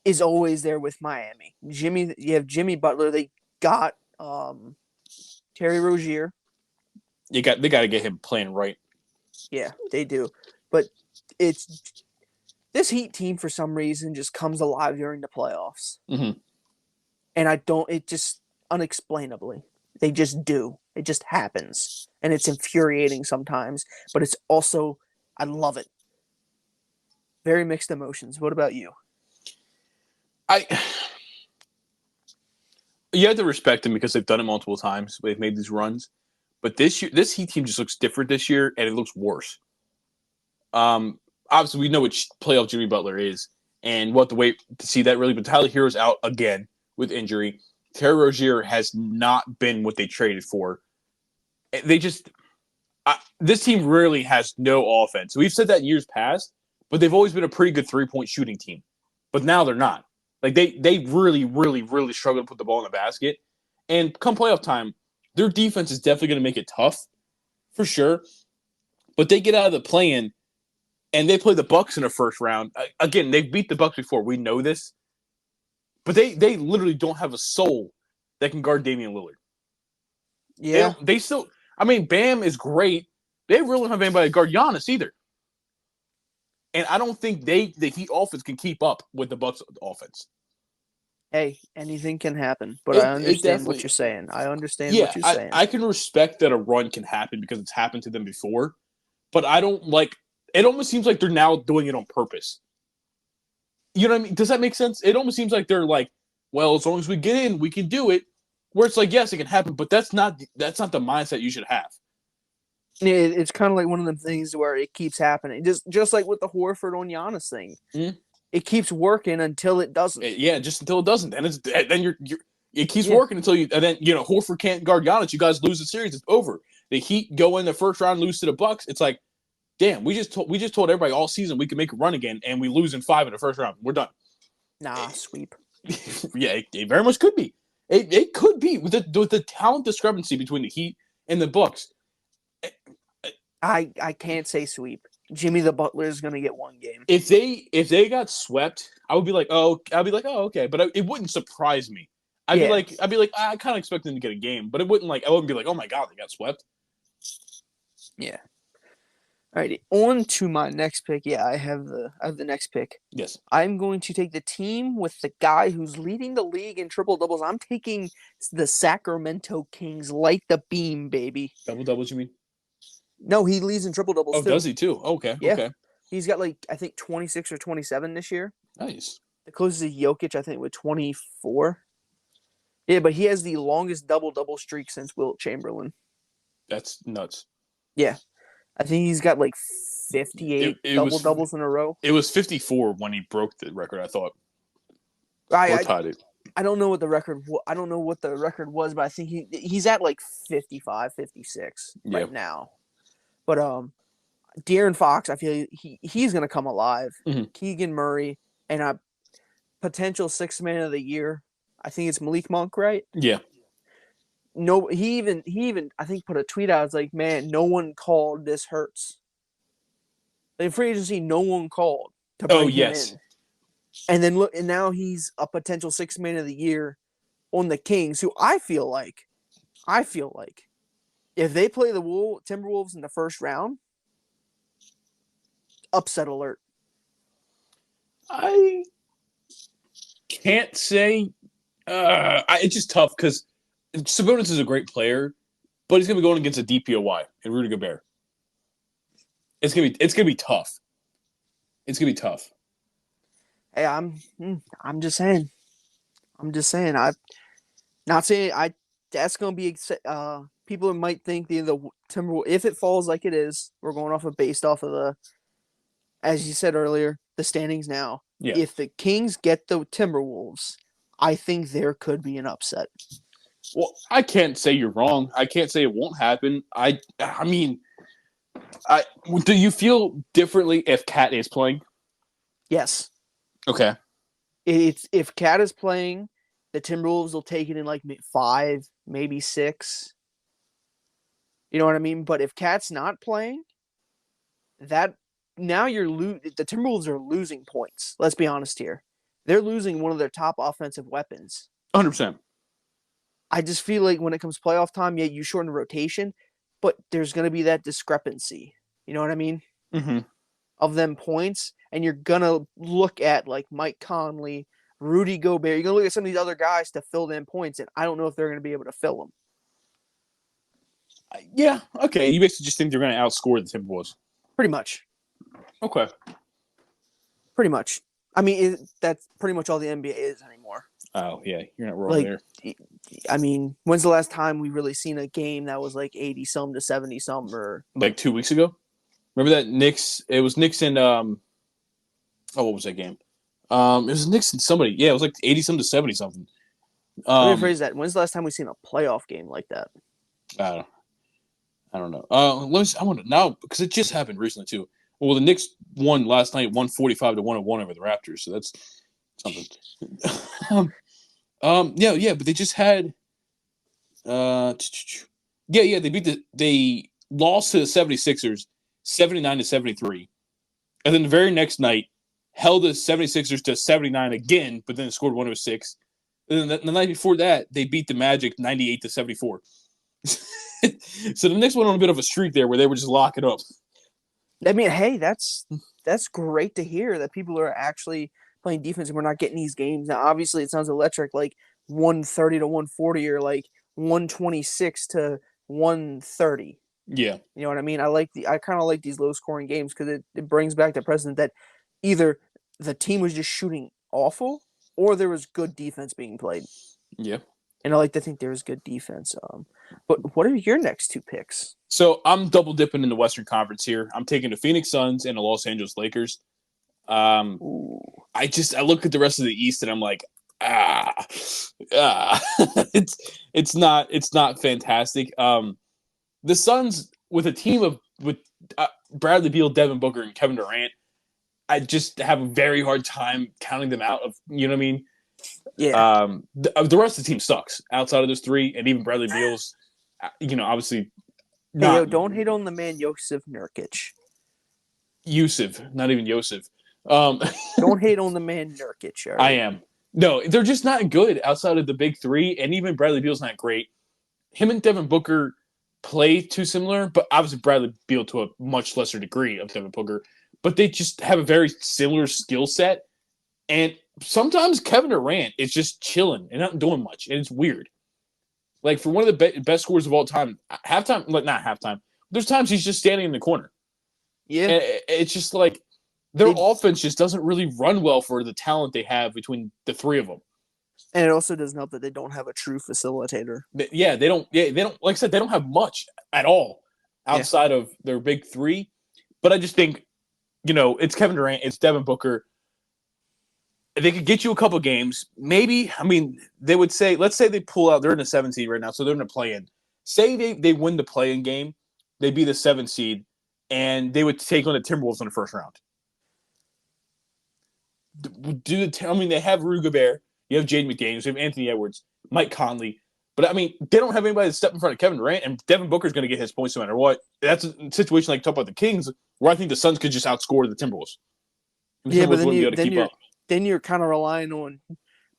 is always there with Miami. You have Jimmy Butler. They got Terry Rozier. They got to get him playing right. Yeah, they do. But it's this Heat team for some reason just comes alive during the playoffs. Mm-hmm. And it just unexplainably. They just do. It just happens. And it's infuriating sometimes, but it's also, I love it. Very mixed emotions. What about you? You have to respect them because they've done it multiple times. They've made these runs, but this year, this Heat team just looks different this year, and it looks worse. Obviously, we know what playoff Jimmy Butler is, and we'll have to wait to see that really. But Tyler Hero's out again with injury. Terry Rozier has not been what they traded for. They just this team really has no offense. We've said that in years past, but they've always been a pretty good 3-point shooting team. But now they're not. Like they really, really, really struggle to put the ball in the basket. And come playoff time, their defense is definitely going to make it tough, for sure. But they get out of the play-in, and they play the Bucks in the first round. Again, they've beat the Bucks before. We know this. But they literally don't have a soul that can guard Damian Lillard. Yeah. They still – I mean, Bam is great. They really don't have anybody to guard Giannis either. And I don't think the Heat offense can keep up with the Bucks offense. Hey, anything can happen, but I understand what you're saying. I understand what you're saying. I can respect that a run can happen because it's happened to them before, but I don't like – it almost seems like they're now doing it on purpose. You know what I mean? Does that make sense? It almost seems like they're like, well, as long as we get in, we can do it. Where it's like, yes, it can happen, but that's not the mindset you should have. It's kind of like one of them things where it keeps happening. Just like with the Horford on Giannis thing. Mm-hmm. It keeps working until it doesn't. Just until it doesn't. And then it keeps working until you – and then, Horford can't guard Giannis. You guys lose the series. It's over. The Heat go in the first round, lose to the Bucks. It's like, damn, we just told everybody all season we can make a run again, and we lose in 5 in the first round. We're done. Nah, sweep. Yeah, it very much could be. It could be with the talent discrepancy between the Heat and the Bucks. I can't say sweep. Jimmy the Butler is going to get one game. If they got swept, I would be like, oh, okay, but it wouldn't surprise me. I'd be like, I kind of expect them to get a game, but I wouldn't be like, oh my god, they got swept. Yeah. All right, on to my next pick. Yeah, I have the next pick. Yes. I'm going to take the team with the guy who's leading the league in triple doubles. I'm taking the Sacramento Kings, light the beam, baby. Double doubles, you mean? No, he leads in triple doubles. Oh, too. Does he too? Okay. Yeah. Okay. He's got I think 26 or 27 this year. Nice. The closest is Jokic, I think, with 24. Yeah, but he has the longest double-double streak since Wilt Chamberlain. That's nuts. Yeah. I think he's got 58 double-doubles in a row. It was 54 when he broke the record, I thought. Or tied it. I don't know what the record was, but I think he's at 55, 56 right now. But De'Aaron Fox, I feel he's going to come alive. Mm-hmm. Keegan Murray and a potential sixth man of the year. I think it's Malik Monk, right? Yeah. No, he even I think put a tweet out. It's like, man, no one called. This hurts. In free agency, no one called to bring him in. And then look, and now he's a potential sixth man of the year on the Kings, who I feel like if they play the Timberwolves in the first round, upset alert. I can't say. It's just tough because Sabonis is a great player, but he's going to be going against a DPOY and Rudy Gobert. It's gonna be tough. It's gonna be tough. Hey, I'm just saying. I'm not saying that's gonna be. People might think the Timberwolves, if it falls like it is, we're going based off of the, as you said earlier, the standings now. Yeah. If the Kings get the Timberwolves, I think there could be an upset. Well, I can't say you're wrong. I can't say it won't happen. I mean, do you feel differently if Cat is playing? Yes. Okay. If Cat is playing, the Timberwolves will take it in 5, maybe 6. You know what I mean? But if Cat's not playing, now the Timberwolves are losing points. Let's be honest here. They're losing one of their top offensive weapons. 100%. I just feel like when it comes playoff time, you shorten the rotation, but there's going to be that discrepancy. You know what I mean? Mm-hmm. Of them points, and you're going to look at Mike Conley, Rudy Gobert. You're going to look at some of these other guys to fill them points, and I don't know if they're going to be able to fill them. Yeah, okay. You basically just think they're going to outscore the Timberwolves. Pretty much. Okay. Pretty much. I mean, that's pretty much all the NBA is anymore. Oh yeah, you're not wrong Like, there. I mean, when's the last time we really seen a game that was like 80 some to 70 some or Like 2 weeks ago. Remember that Knicks? It was Knicks and oh, what was that game? It was Knicks and somebody. Yeah, it was like 80 something to 70 something. let me phrase that. When's the last time we seen a playoff game like that? I don't, I don't know. Let me. I want to now because it just happened recently too. Well, the Knicks won last night, 145 to 101 over the Raptors. So that's something. Yeah, but they just had. Yeah, they lost to the 76ers 79 to 73. And then the very next night held the 76ers to 79 again, but then scored 106. And then the night before that, they beat the Magic 98 to 74. So the Knicks went on a bit of a streak there where they were just locking up. I mean, hey, that's great to hear that people are actually playing defense and we're not getting these games. Now, obviously, it sounds electric, like 130 to 140 or like 126 to 130. Yeah. You know what I mean? I kind of like these low scoring games because it brings back the precedent that either the team was just shooting awful or there was good defense being played. Yeah. And I like to think there was good defense. But what are your next two picks? So I'm double dipping in the Western Conference here. I'm taking the Phoenix Suns and the Los Angeles Lakers. I look at the rest of the East and I'm like, it's not fantastic. The Suns with a team with Bradley Beal, Devin Booker, and Kevin Durant, I just have a very hard time counting them out of, you know what I mean? Yeah. The rest of the team sucks outside of those three, and even Bradley Beal's, obviously not. Hey, yo, don't hate on the man Yusuf Nurkic. Yusuf, not even Yosef. Don't hate on the man Nurkic. Right? I am. No, they're just not good outside of the big three, and even Bradley Beal's not great. Him and Devin Booker play too similar, but obviously Bradley Beal to a much lesser degree of Devin Booker. But they just have a very similar skill set, and sometimes Kevin Durant is just chilling and not doing much, and it's weird. Like for one of the best scorers of all time, halftime, like not halftime. There's times he's just standing in the corner. Yeah, and it's just like their offense just doesn't really run well for the talent they have between the three of them. And it also doesn't help that they don't have a true facilitator. Yeah, they don't. Yeah, they don't. Like I said, they don't have much at all outside of their big three. But I just think, it's Kevin Durant, it's Devin Booker. They could get you a couple games. Maybe, they would say, let's say they pull out. They're in the 7th seed right now, so they're in a play-in. Say they win the play-in game, they'd be the 7th seed, and they would take on the Timberwolves in the first round. They have Rudy Gobert, you have Jaden McDaniels, you have Anthony Edwards, Mike Conley, but they don't have anybody to step in front of Kevin Durant, and Devin Booker's going to get his points no matter what. That's a situation like talk about the Kings, where I think the Suns could just outscore the Timberwolves. Yeah, but then you're kind of relying on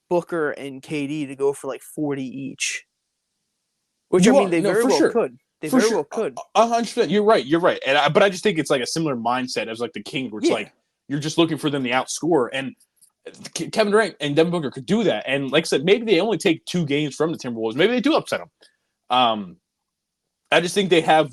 Booker and KD to go for like 40 each. Which they very well could. They very well could. 100%. You're right. But I just think it's like a similar mindset as like the Kings, where it's like you're just looking for them to outscore. And Kevin Durant and Devin Booker could do that. And like I said, maybe they only take 2 games from the Timberwolves. Maybe they do upset them. I just think they have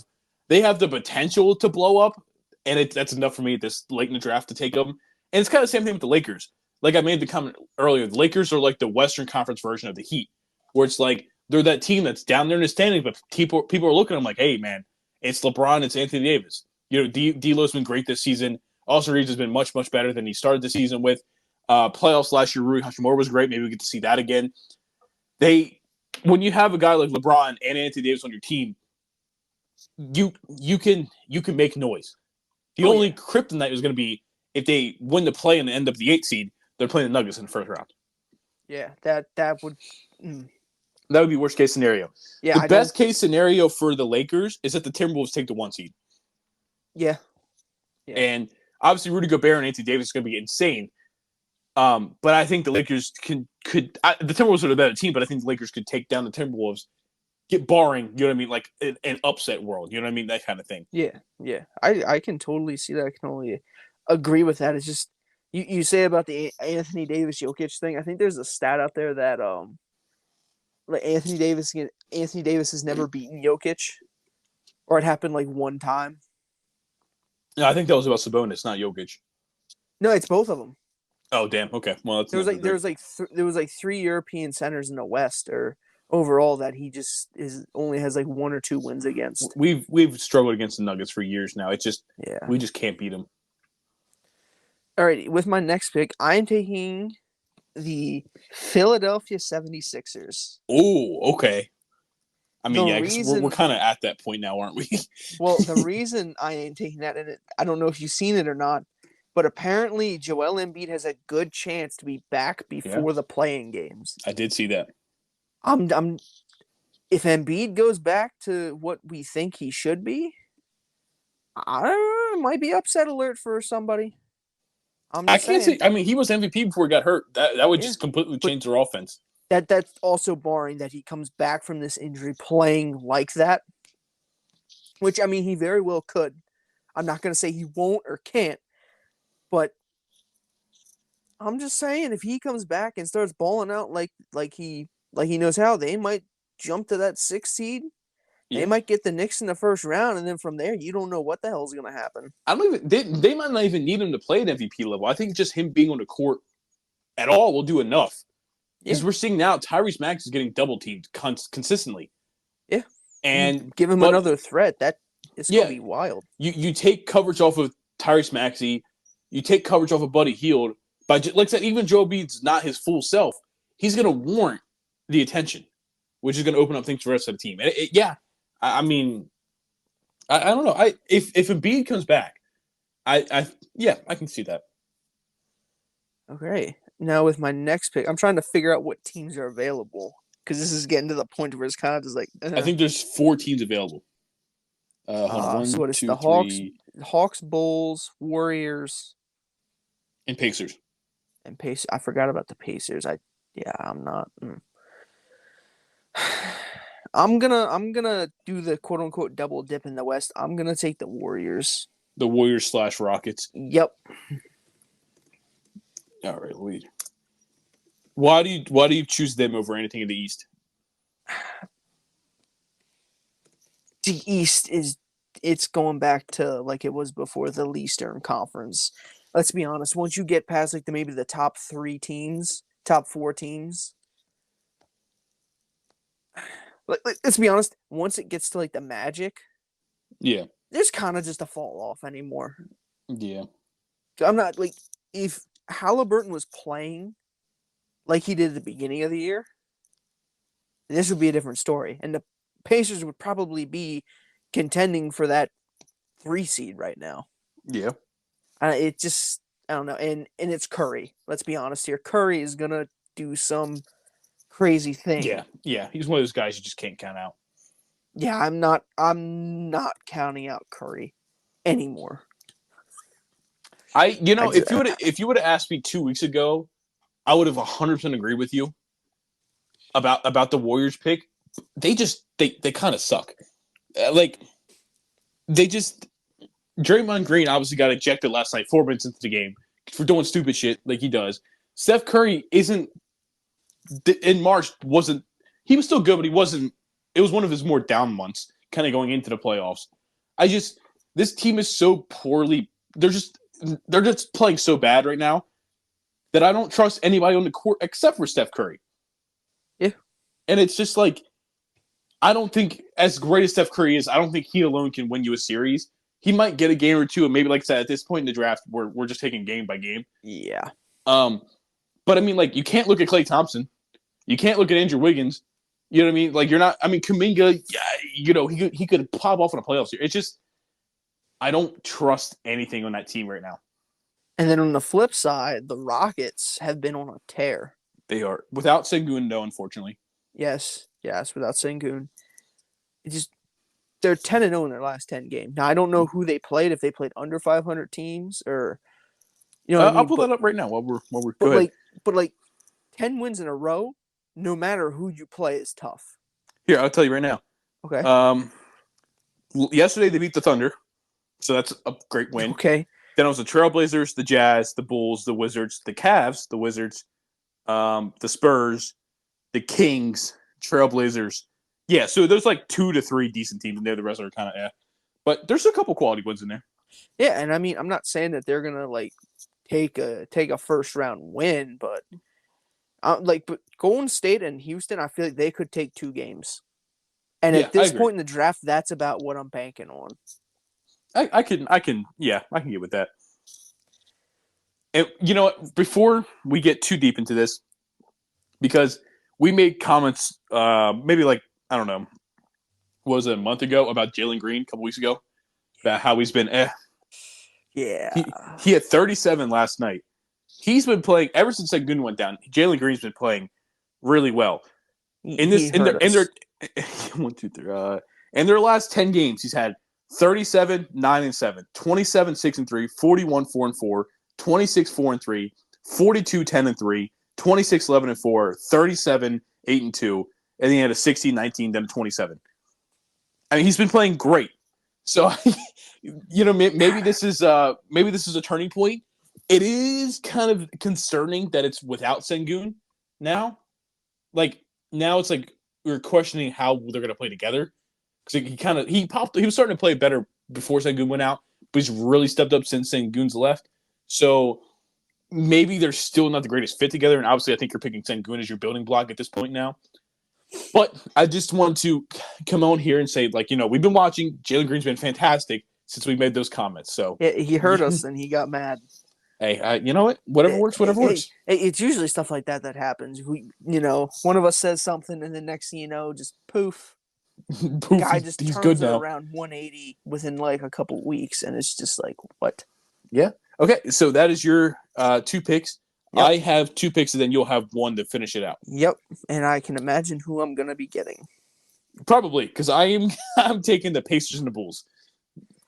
the potential to blow up, and that's enough for me this late in the draft to take them. And it's kind of the same thing with the Lakers. Like I made the comment earlier, the Lakers are like the Western Conference version of the Heat, where it's like they're that team that's down there in the standings, but people are looking at them like, hey, man, it's LeBron, it's Anthony Davis. D'Lo's been great this season. Austin Reeves has been much, much better than he started the season with. Playoffs last year, Rui Hachimura was great. Maybe we get to see that again. When you have a guy like LeBron and Anthony Davis on your team, you can make noise. The only kryptonite is going to be if they win the play and end up the 8th seed, they're playing the Nuggets in the first round. Yeah, that would. That would be worst case scenario. Yeah, the best case scenario for the Lakers is that the Timberwolves take the 1 seed. Yeah. And obviously Rudy Gobert and Anthony Davis is going to be insane. But I think the Lakers the Timberwolves are the better team, but I think the Lakers could take down the Timberwolves, get barring, you know what I mean, like an upset world, you know what I mean, that kind of thing. Yeah. I can totally see that. I can totally agree with that. It's just you say about the Anthony Davis Jokic thing. I think there's a stat out there that like Anthony Davis has never beaten Jokic, or it happened like one time. No, I think that was about Sabonis, not Jokic. No, it's both of them. Oh damn. Okay. Well, that's not great. There was like three European centers in the West or overall that he just is only has like one or two wins against. We've struggled against the Nuggets for years now. It's just Yeah. we just can't beat them. All right, with my next pick, I'm taking the Philadelphia 76ers. Oh, okay. I mean, The yeah, I guess we're reason, kind of at that point now, aren't we? well, the reason I am taking that, and I don't know if you've seen it or not, but apparently Joel Embiid has a good chance to be back before the playing games. I did see that. If Embiid goes back to what we think he should be, I might be upset alert for somebody. I can't say. I mean, he was MVP before he got hurt. That would just completely change their offense. That's also barring that he comes back from this injury playing like that, which I mean he very well could. I'm not going to say he won't or can't, but I'm just saying if he comes back and starts balling out like he knows how, they might jump to that 6th seed. Yeah. They might get the Knicks in the first round, and then from there, you don't know what the hell is going to happen. I don't even. They might not even need him to play at MVP level. I think just him being on the court at all will do enough. Because we're seeing now Tyrese Maxey is getting double teamed consistently. Yeah, and give him another threat. That is going to be wild. You take coverage off of Tyrese Maxey, you take coverage off of Buddy Hield. By like I said, even Joe Embiid's not his full self. He's going to warrant the attention, which is going to open up things for the rest of the team. And I mean, I don't know. If Embiid comes back, I can see that. Okay. Now with my next pick, I'm trying to figure out what teams are available because this is getting to the point where it's kind of just like. I think there's 4 teams available. So what is the Hawks, Bulls, Warriors, and Pacers. And Pacers. I forgot about the Pacers. I'm not. I'm gonna do the quote unquote double dip in the West. I'm gonna take the Warriors. The Warriors / Rockets. Yep. All right, lead. Why do you choose them over anything in the East? The East it's going back to like it was before the Eastern Conference. Let's be honest. Once you get past like maybe the top 4 teams, let's be honest. Once it gets to like the Magic, there's kind of just a fall off anymore. Yeah, I'm not like if Halliburton was playing like he did at the beginning of the year, this would be a different story, and the Pacers would probably be contending for that 3 seed right now. Yeah, it just I don't know, and it's Curry. Let's be honest here. Curry is gonna do some crazy thing. Yeah, he's one of those guys you just can't count out. Yeah, I'm not counting out Curry anymore. If you would have asked me 2 weeks ago, I would have 100% agreed with you about the Warriors pick. They kind of suck. Draymond Green obviously got ejected last night 4 minutes into the game for doing stupid shit like he does. Steph Curry in March he was still good, but he wasn't. It was one of his more down months, kind of going into the playoffs. This team is so poorly. They're just playing so bad right now that I don't trust anybody on the court except for Steph Curry. Yeah. And it's just like, I don't think, as great as Steph Curry is, I don't think he alone can win you a series. He might get a game or two, and maybe, like I said, at this point in the draft, we're just taking game by game. Yeah. But I mean, like, you can't look at Klay Thompson. You can't look at Andrew Wiggins. You know what I mean? Like, you're not. I mean, Kuminga. Yeah, he could pop off in a playoff series. It's just, I don't trust anything on that team right now. And then on the flip side, the Rockets have been on a tear. They are without Sengun, though, unfortunately. Yes, without Sengun. They're 10-0 in their last 10 games. Now I don't know who they played. If they played under 500 teams, or I'll pull that up right now while we're go ahead. But 10 wins in a row, no matter who you play, is tough. Here, I'll tell you right now. Okay. Yesterday they beat the Thunder, so that's a great win. Okay. Then it was the Trailblazers, the Jazz, the Bulls, the Wizards, the Cavs, the Wizards, the Spurs, the Kings, Trailblazers. Yeah, so there's like 2 to 3 decent teams in there. The rest are kind of But there's a couple quality wins in there. Yeah, and I mean, I'm not saying that they're going to take a first round win, but but Golden State and Houston, I feel like they could take 2 games. And Yeah, at I this agree. point in the draft, that's about what I'm banking on. I can get with that. And you know what? Before we get too deep into this, because we made comments, maybe like I don't know, what was it, a month ago about Jalen Green a couple weeks ago about how he's been. Yeah. He had 37 last night. He's been playing ever since Sengun went down. Jalen Green's been playing really well. He hurt us. One, two, three. In their last 10 games, he's had 37, 9 and 7, 27, 6 and 3, 41, 4 and 4, 26, 4 and 3, 42, 10 and 3, 26, 11 and 4, 37, 8 and 2, and then he had a 16, 19, then a 27. I mean, he's been playing great. So, maybe this is a turning point. It is kind of concerning that it's without Sengun now. Like now, it's like we're questioning how they're going to play together because he was starting to play better before Sengun went out, but he's really stepped up since Sengun's left. So maybe they're still not the greatest fit together. And obviously, I think you're picking Sengun as your building block at this point now. But I just want to come on here and say, we've been watching. Jalen Green's been fantastic since we made those comments. So yeah, he hurt us and he got mad. Hey, you know what? Whatever works. It's usually stuff like that happens. One of us says something and the next thing you know, just poof. Poof, guy just he's turns good it now. around 180 within like a couple weeks, and it's just like, what? Yeah. Okay, so that is your 2 picks. Yep. I have 2 picks, and then you'll have 1 to finish it out. Yep, and I can imagine who I'm going to be getting. Probably, because I'm taking the Pacers and the Bulls.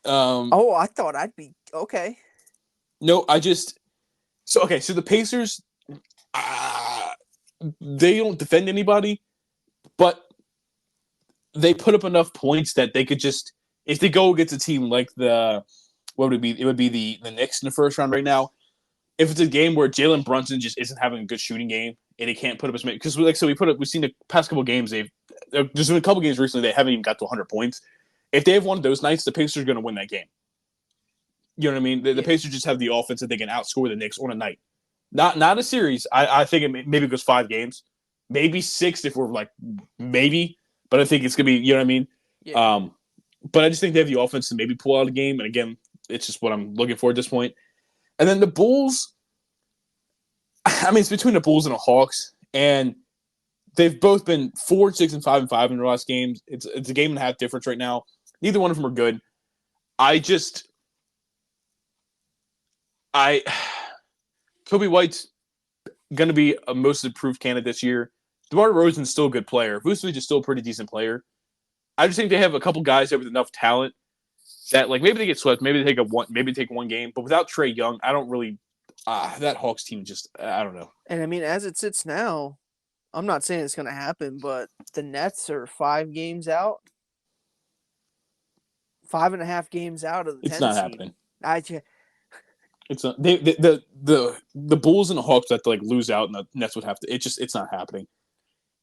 I thought I'd be okay. No, so the Pacers, they don't defend anybody, but they put up enough points that they could just, if they go against a team like what would it be? It would be the Knicks in the first round right now. If it's a game where Jalen Brunson just isn't having a good shooting game and he can't put up as many, because we've seen the past couple games, there's been a couple games recently they haven't even got to 100 points. If they have one of those nights, the Pacers are going to win that game. You know what I mean? The Pacers just have the offense that they can outscore the Knicks on a night. Not a series. I think maybe it goes 5 games, maybe 6 if we're maybe. But I think it's gonna be. You know what I mean? Yeah. But I just think they have the offense to maybe pull out a game. And again, it's just what I'm looking for at this point. And then the Bulls. I mean, it's between the Bulls and the Hawks, and they've both been 4-6 and 5-5 in their last games. It's a game and a half difference right now. Neither one of them are good. Kobe White's going to be a most improved candidate this year. DeMar DeRozan's still a good player. Vucevic is still a pretty decent player. I just think they have a couple guys there with enough talent that maybe they get swept, maybe they take one game, but without Trae Young, I don't really. That Hawks team just I don't know. And I mean, as it sits now, I'm not saying it's going to happen, but the Nets are 5 games out, 5.5 games out of the 10 It's not seed. happening. It's not. The Bulls and the Hawks have to lose out, and the Nets would have to. It's not happening.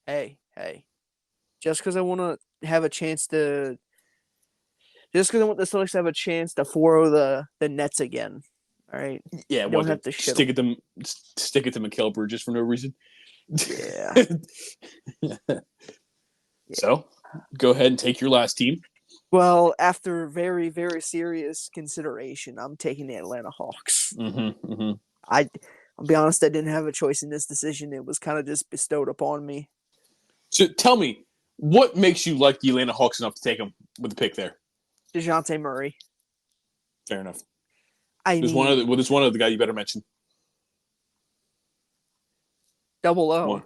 Hey, just because I want to have a chance to, just because I want the Celtics to have a chance to 4-0 the Nets again. All right. Yeah, don't have to stick it to Mikal Bridges for no reason. Yeah. So, go ahead and take your last team. Well, after very, very serious consideration, I'm taking the Atlanta Hawks. Mm-hmm, mm-hmm. I'll be honest, I didn't have a choice in this decision. It was kind of just bestowed upon me. So tell me, what makes you like the Atlanta Hawks enough to take them with the pick there? DeJounte Murray. Fair enough. There's one other guy you better mention. Double O.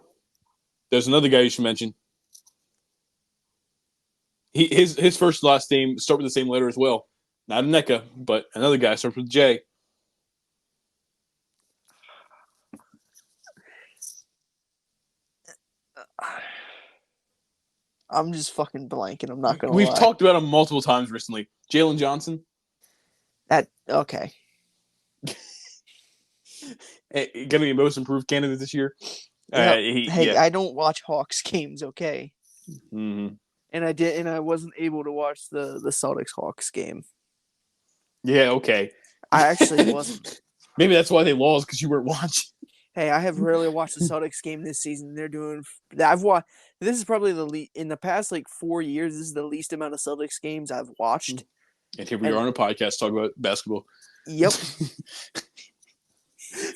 There's another guy you should mention. His first and last name start with the same letter as well. Not Nneka, but another guy starts with J. I'm just fucking blanking. I'm not gonna. We've talked about him multiple times recently. Jalen Johnson. Okay. Gonna be a most improved candidate this year. I don't watch Hawks games. Okay. Mm-hmm. And I wasn't able to watch the Celtics Hawks game. Yeah. Okay. I actually wasn't. Maybe that's why they lost, because you weren't watching. Hey, I have rarely watched the Celtics game this season. They're doing. I've watched. This is probably in the past like 4 years. This is the least amount of Celtics games I've watched. And here we are on a podcast talking about basketball. Yep.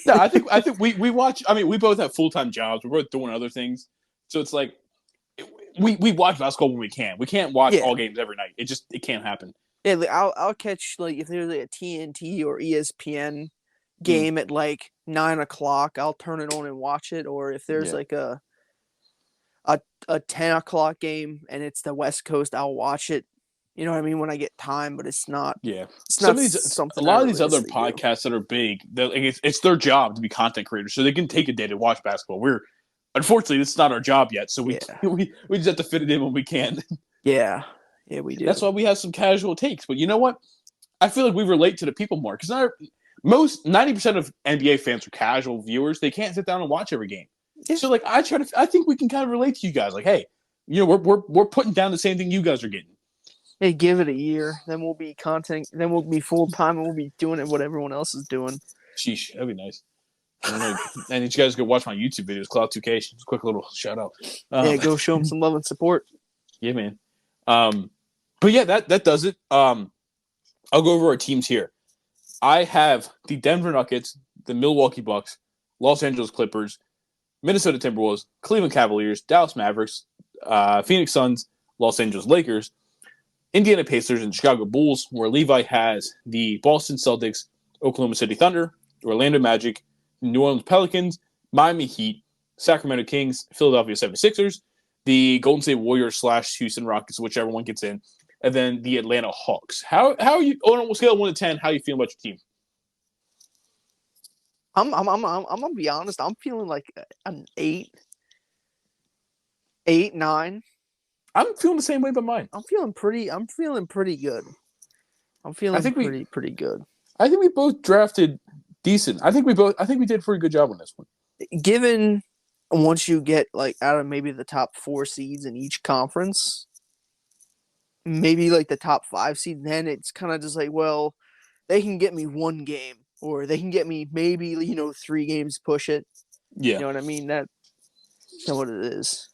No, I think we watch. I mean, we both have full-time jobs. We're both doing other things, so it's like we watch basketball when we can. We can't watch all games every night. It can't happen. Yeah, like, I'll catch like if there's like a TNT or ESPN game at like 9 o'clock, I'll turn it on and watch it. Or if there's like a 10 o'clock game and it's the West Coast, I'll watch it. You know what I mean? When I get time, but it's not. Yeah, it's not something. A lot of these other podcasts that are big, it's their job to be content creators, so they can take a day to watch basketball. Unfortunately, this is not our job yet, so we just have to fit it in when we can. Yeah, we do. That's why we have some casual takes. But you know what? I feel like we relate to the people more because most 90% of NBA fans are casual viewers. They can't sit down and watch every game. Yeah. So like I think we can kind of relate to you guys. Like, hey, you know, we're putting down the same thing you guys are getting. Hey, give it a year, then we'll be content. Then we'll be full time, and we'll be doing it what everyone else is doing. Sheesh, that'd be nice. And you guys go watch my YouTube videos, Cloud2K. Just a quick little shout out. Yeah, go show them some love and support. Yeah, man. But yeah, that does it. I'll go over our teams here. I have the Denver Nuggets, the Milwaukee Bucks, Los Angeles Clippers, Minnesota Timberwolves, Cleveland Cavaliers, Dallas Mavericks, Phoenix Suns, Los Angeles Lakers, Indiana Pacers, and Chicago Bulls, where Levi has the Boston Celtics, Oklahoma City Thunder, Orlando Magic, New Orleans Pelicans, Miami Heat, Sacramento Kings, Philadelphia 76ers, the Golden State Warriors / Houston Rockets, whichever one gets in, and then the Atlanta Hawks. How are you on a scale of 1 to 10? How are you feeling about your team? I'm gonna be honest. I'm feeling like an 8, 9. I'm feeling the same way about mine. I'm feeling pretty good. I'm feeling pretty good. I think we both drafted decent. I think we did a pretty good job on this one. Given once you get like out of maybe the top 4 seeds in each conference, maybe like the top 5 seed, then it's kind of just like, well, they can get me 1 game or they can get me maybe 3 games, push it. Yeah, you know what I mean. That's what it is.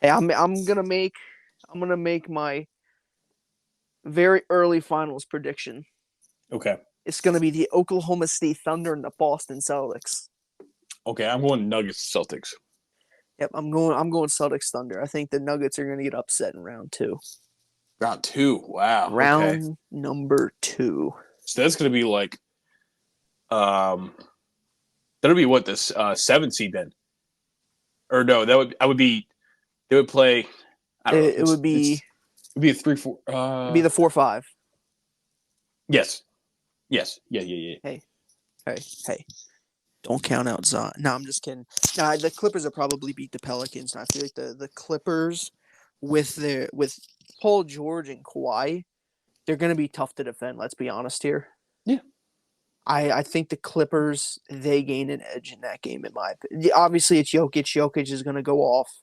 Hey, I'm gonna make my very early finals prediction. Okay. It's gonna be the Oklahoma City Thunder and the Boston Celtics. Okay, I'm going Nuggets Celtics. Yep, I'm going Celtics Thunder. I think the Nuggets are gonna get upset in round 2. Round 2, wow. Round number 2. So that's gonna be like, that'll be what this 7 seed then, or no? They would play. I don't know. It would be a 3-4. It'd be the 4-5. Yes. Yeah. Hey. Don't count out Zion. No, I'm just kidding. Nah, the Clippers will probably beat the Pelicans. I feel like the Clippers with Paul George and Kawhi, they're going to be tough to defend. Let's be honest here. Yeah. I think the Clippers, they gain an edge in that game, in my opinion. Obviously, it's Jokic. Jokic is going to go off.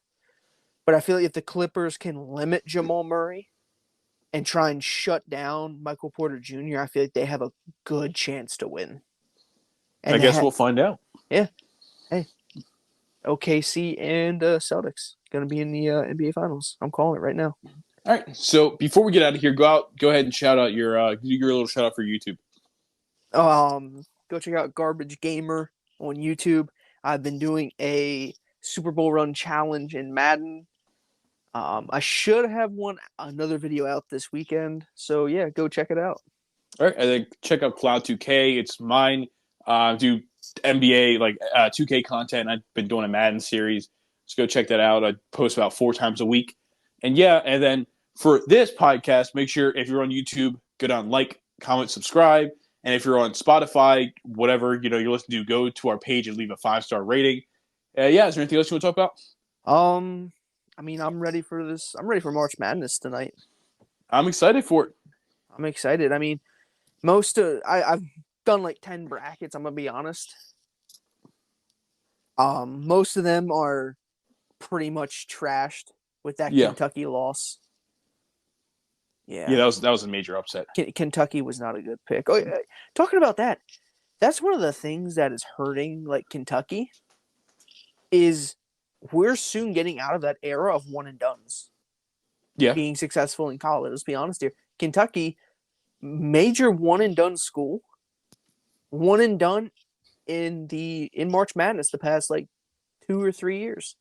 But I feel like if the Clippers can limit Jamal Murray and try and shut down Michael Porter Jr., I feel like they have a good chance to win. And I guess we'll find out. Yeah. Hey, OKC and Celtics going to be in the NBA Finals. I'm calling it right now. All right. So before we get out of here, go ahead and shout out your little shout out for YouTube. Go check out Garbage Gamer on YouTube. I've been doing a Super Bowl run challenge in Madden. I should have another video out this weekend. So yeah, go check it out. All right, and then check out Cloud2K. It's mine. Do NBA 2K content. I've been doing a Madden series. So go check that out. I post about 4 times a week. And yeah, and then for this podcast, make sure if you're on YouTube, go down, like, comment, subscribe. And if you're on Spotify, whatever you're listening to, go to our page and leave a 5-star rating. Is there anything else you want to talk about? I mean, I'm ready for this. I'm ready for March Madness tonight. I'm excited for it. I'm excited. I mean, I've done like 10 brackets. I'm gonna be honest. Most of them are pretty much trashed with that Kentucky loss. Yeah, that was a major upset. Kentucky was not a good pick. Oh, talking about that, That's one of the things that is hurting like Kentucky is we're soon getting out of that era of one and dones Yeah, being successful in college. Let's be honest here. Kentucky, major one and done school, one and done in March Madness the past like 2 or 3 years.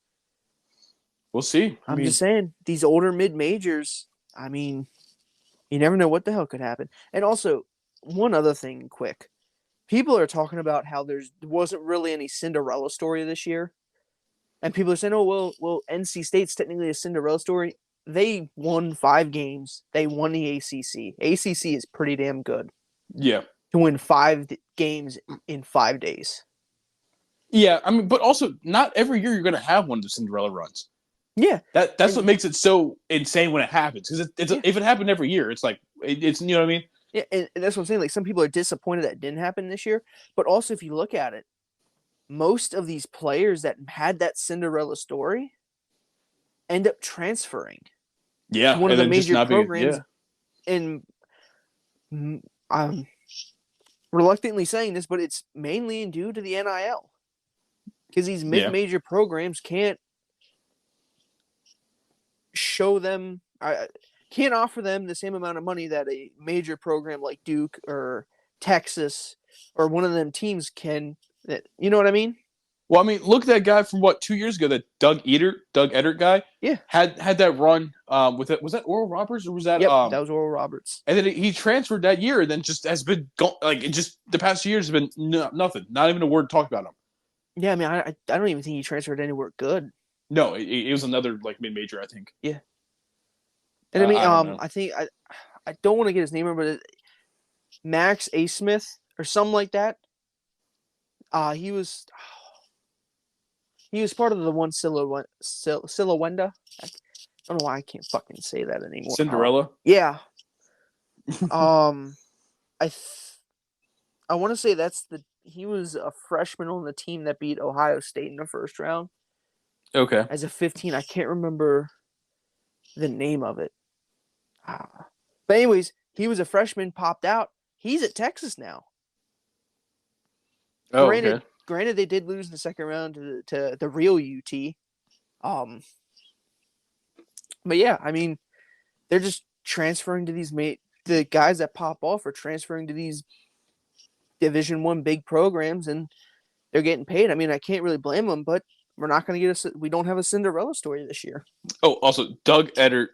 we'll see. I'm just saying these older mid majors. I mean, you never know what the hell could happen. And also, one other thing, quick. People are talking about how there wasn't really any Cinderella story this year, and people are saying, "Oh well, NC State's technically a Cinderella story." They won 5 games. They won the ACC. ACC is pretty damn good Yeah. to win 5 games in 5 days. Yeah, I mean, but also not every year you're going to have one of the Cinderella runs. Yeah, That's what makes it so insane when it happens. Because if it happened every year, it's like it's you know what I mean. Yeah, and that's what I'm saying. Like some people are disappointed that it didn't happen this year, but also if you look at it, most of these players that had that Cinderella story end up transferring Yeah, to one of and the then just major not being programs. And I'm reluctantly saying this, but it's mainly due to the NIL because these mid-major programs can't show them, can't offer them the same amount of money that a major program like Duke or Texas or one of them teams can. You know what I mean? Well, I mean, look at that guy from 2 years ago, that Doug Edert guy. Yeah, had that run with it. Was that Oral Roberts or was that? Yep, that was Oral Roberts. And then he transferred that year, and then just has been like it just the past 2 years has been nothing, not even a word talked about him. Yeah, I mean, I don't even think he transferred anywhere good. No, it was another like mid major, I think. Yeah, and I mean, I think I don't want to get his name, but Max A. Smith or something like that. He was part of the one Silawenda. I don't know why I can't fucking say that anymore. Cinderella. Yeah. I want to say he was a freshman on the team that beat Ohio State in the first round. Okay. As a 15, I can't remember the name of it. But anyways, he was a freshman, popped out. He's at Texas now. Oh, Granted, they did lose in the second round to the real UT. But yeah, I mean, they're just transferring to the guys that pop off are transferring to these Division I big programs, and they're getting paid. I mean, I can't really blame them, but we're not going to we don't have a Cinderella story this year. Oh, also, Doug Edert,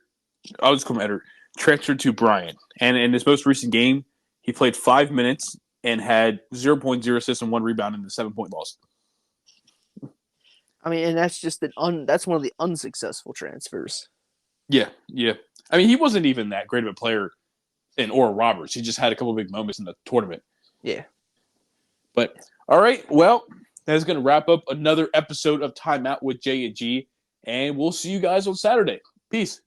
I'll just call him Edert, transferred to Bryant. And in his most recent game, he played 5 minutes and had 0.0 assists and 1 rebound in the 7-point loss. I mean, and that's just that's one of the unsuccessful transfers. Yeah. I mean, he wasn't even that great of a player in Oral Roberts. He just had a couple of big moments in the tournament. Yeah. But, all right, well, that is going to wrap up another episode of Time Out with J and G, and we'll see you guys on Saturday. Peace.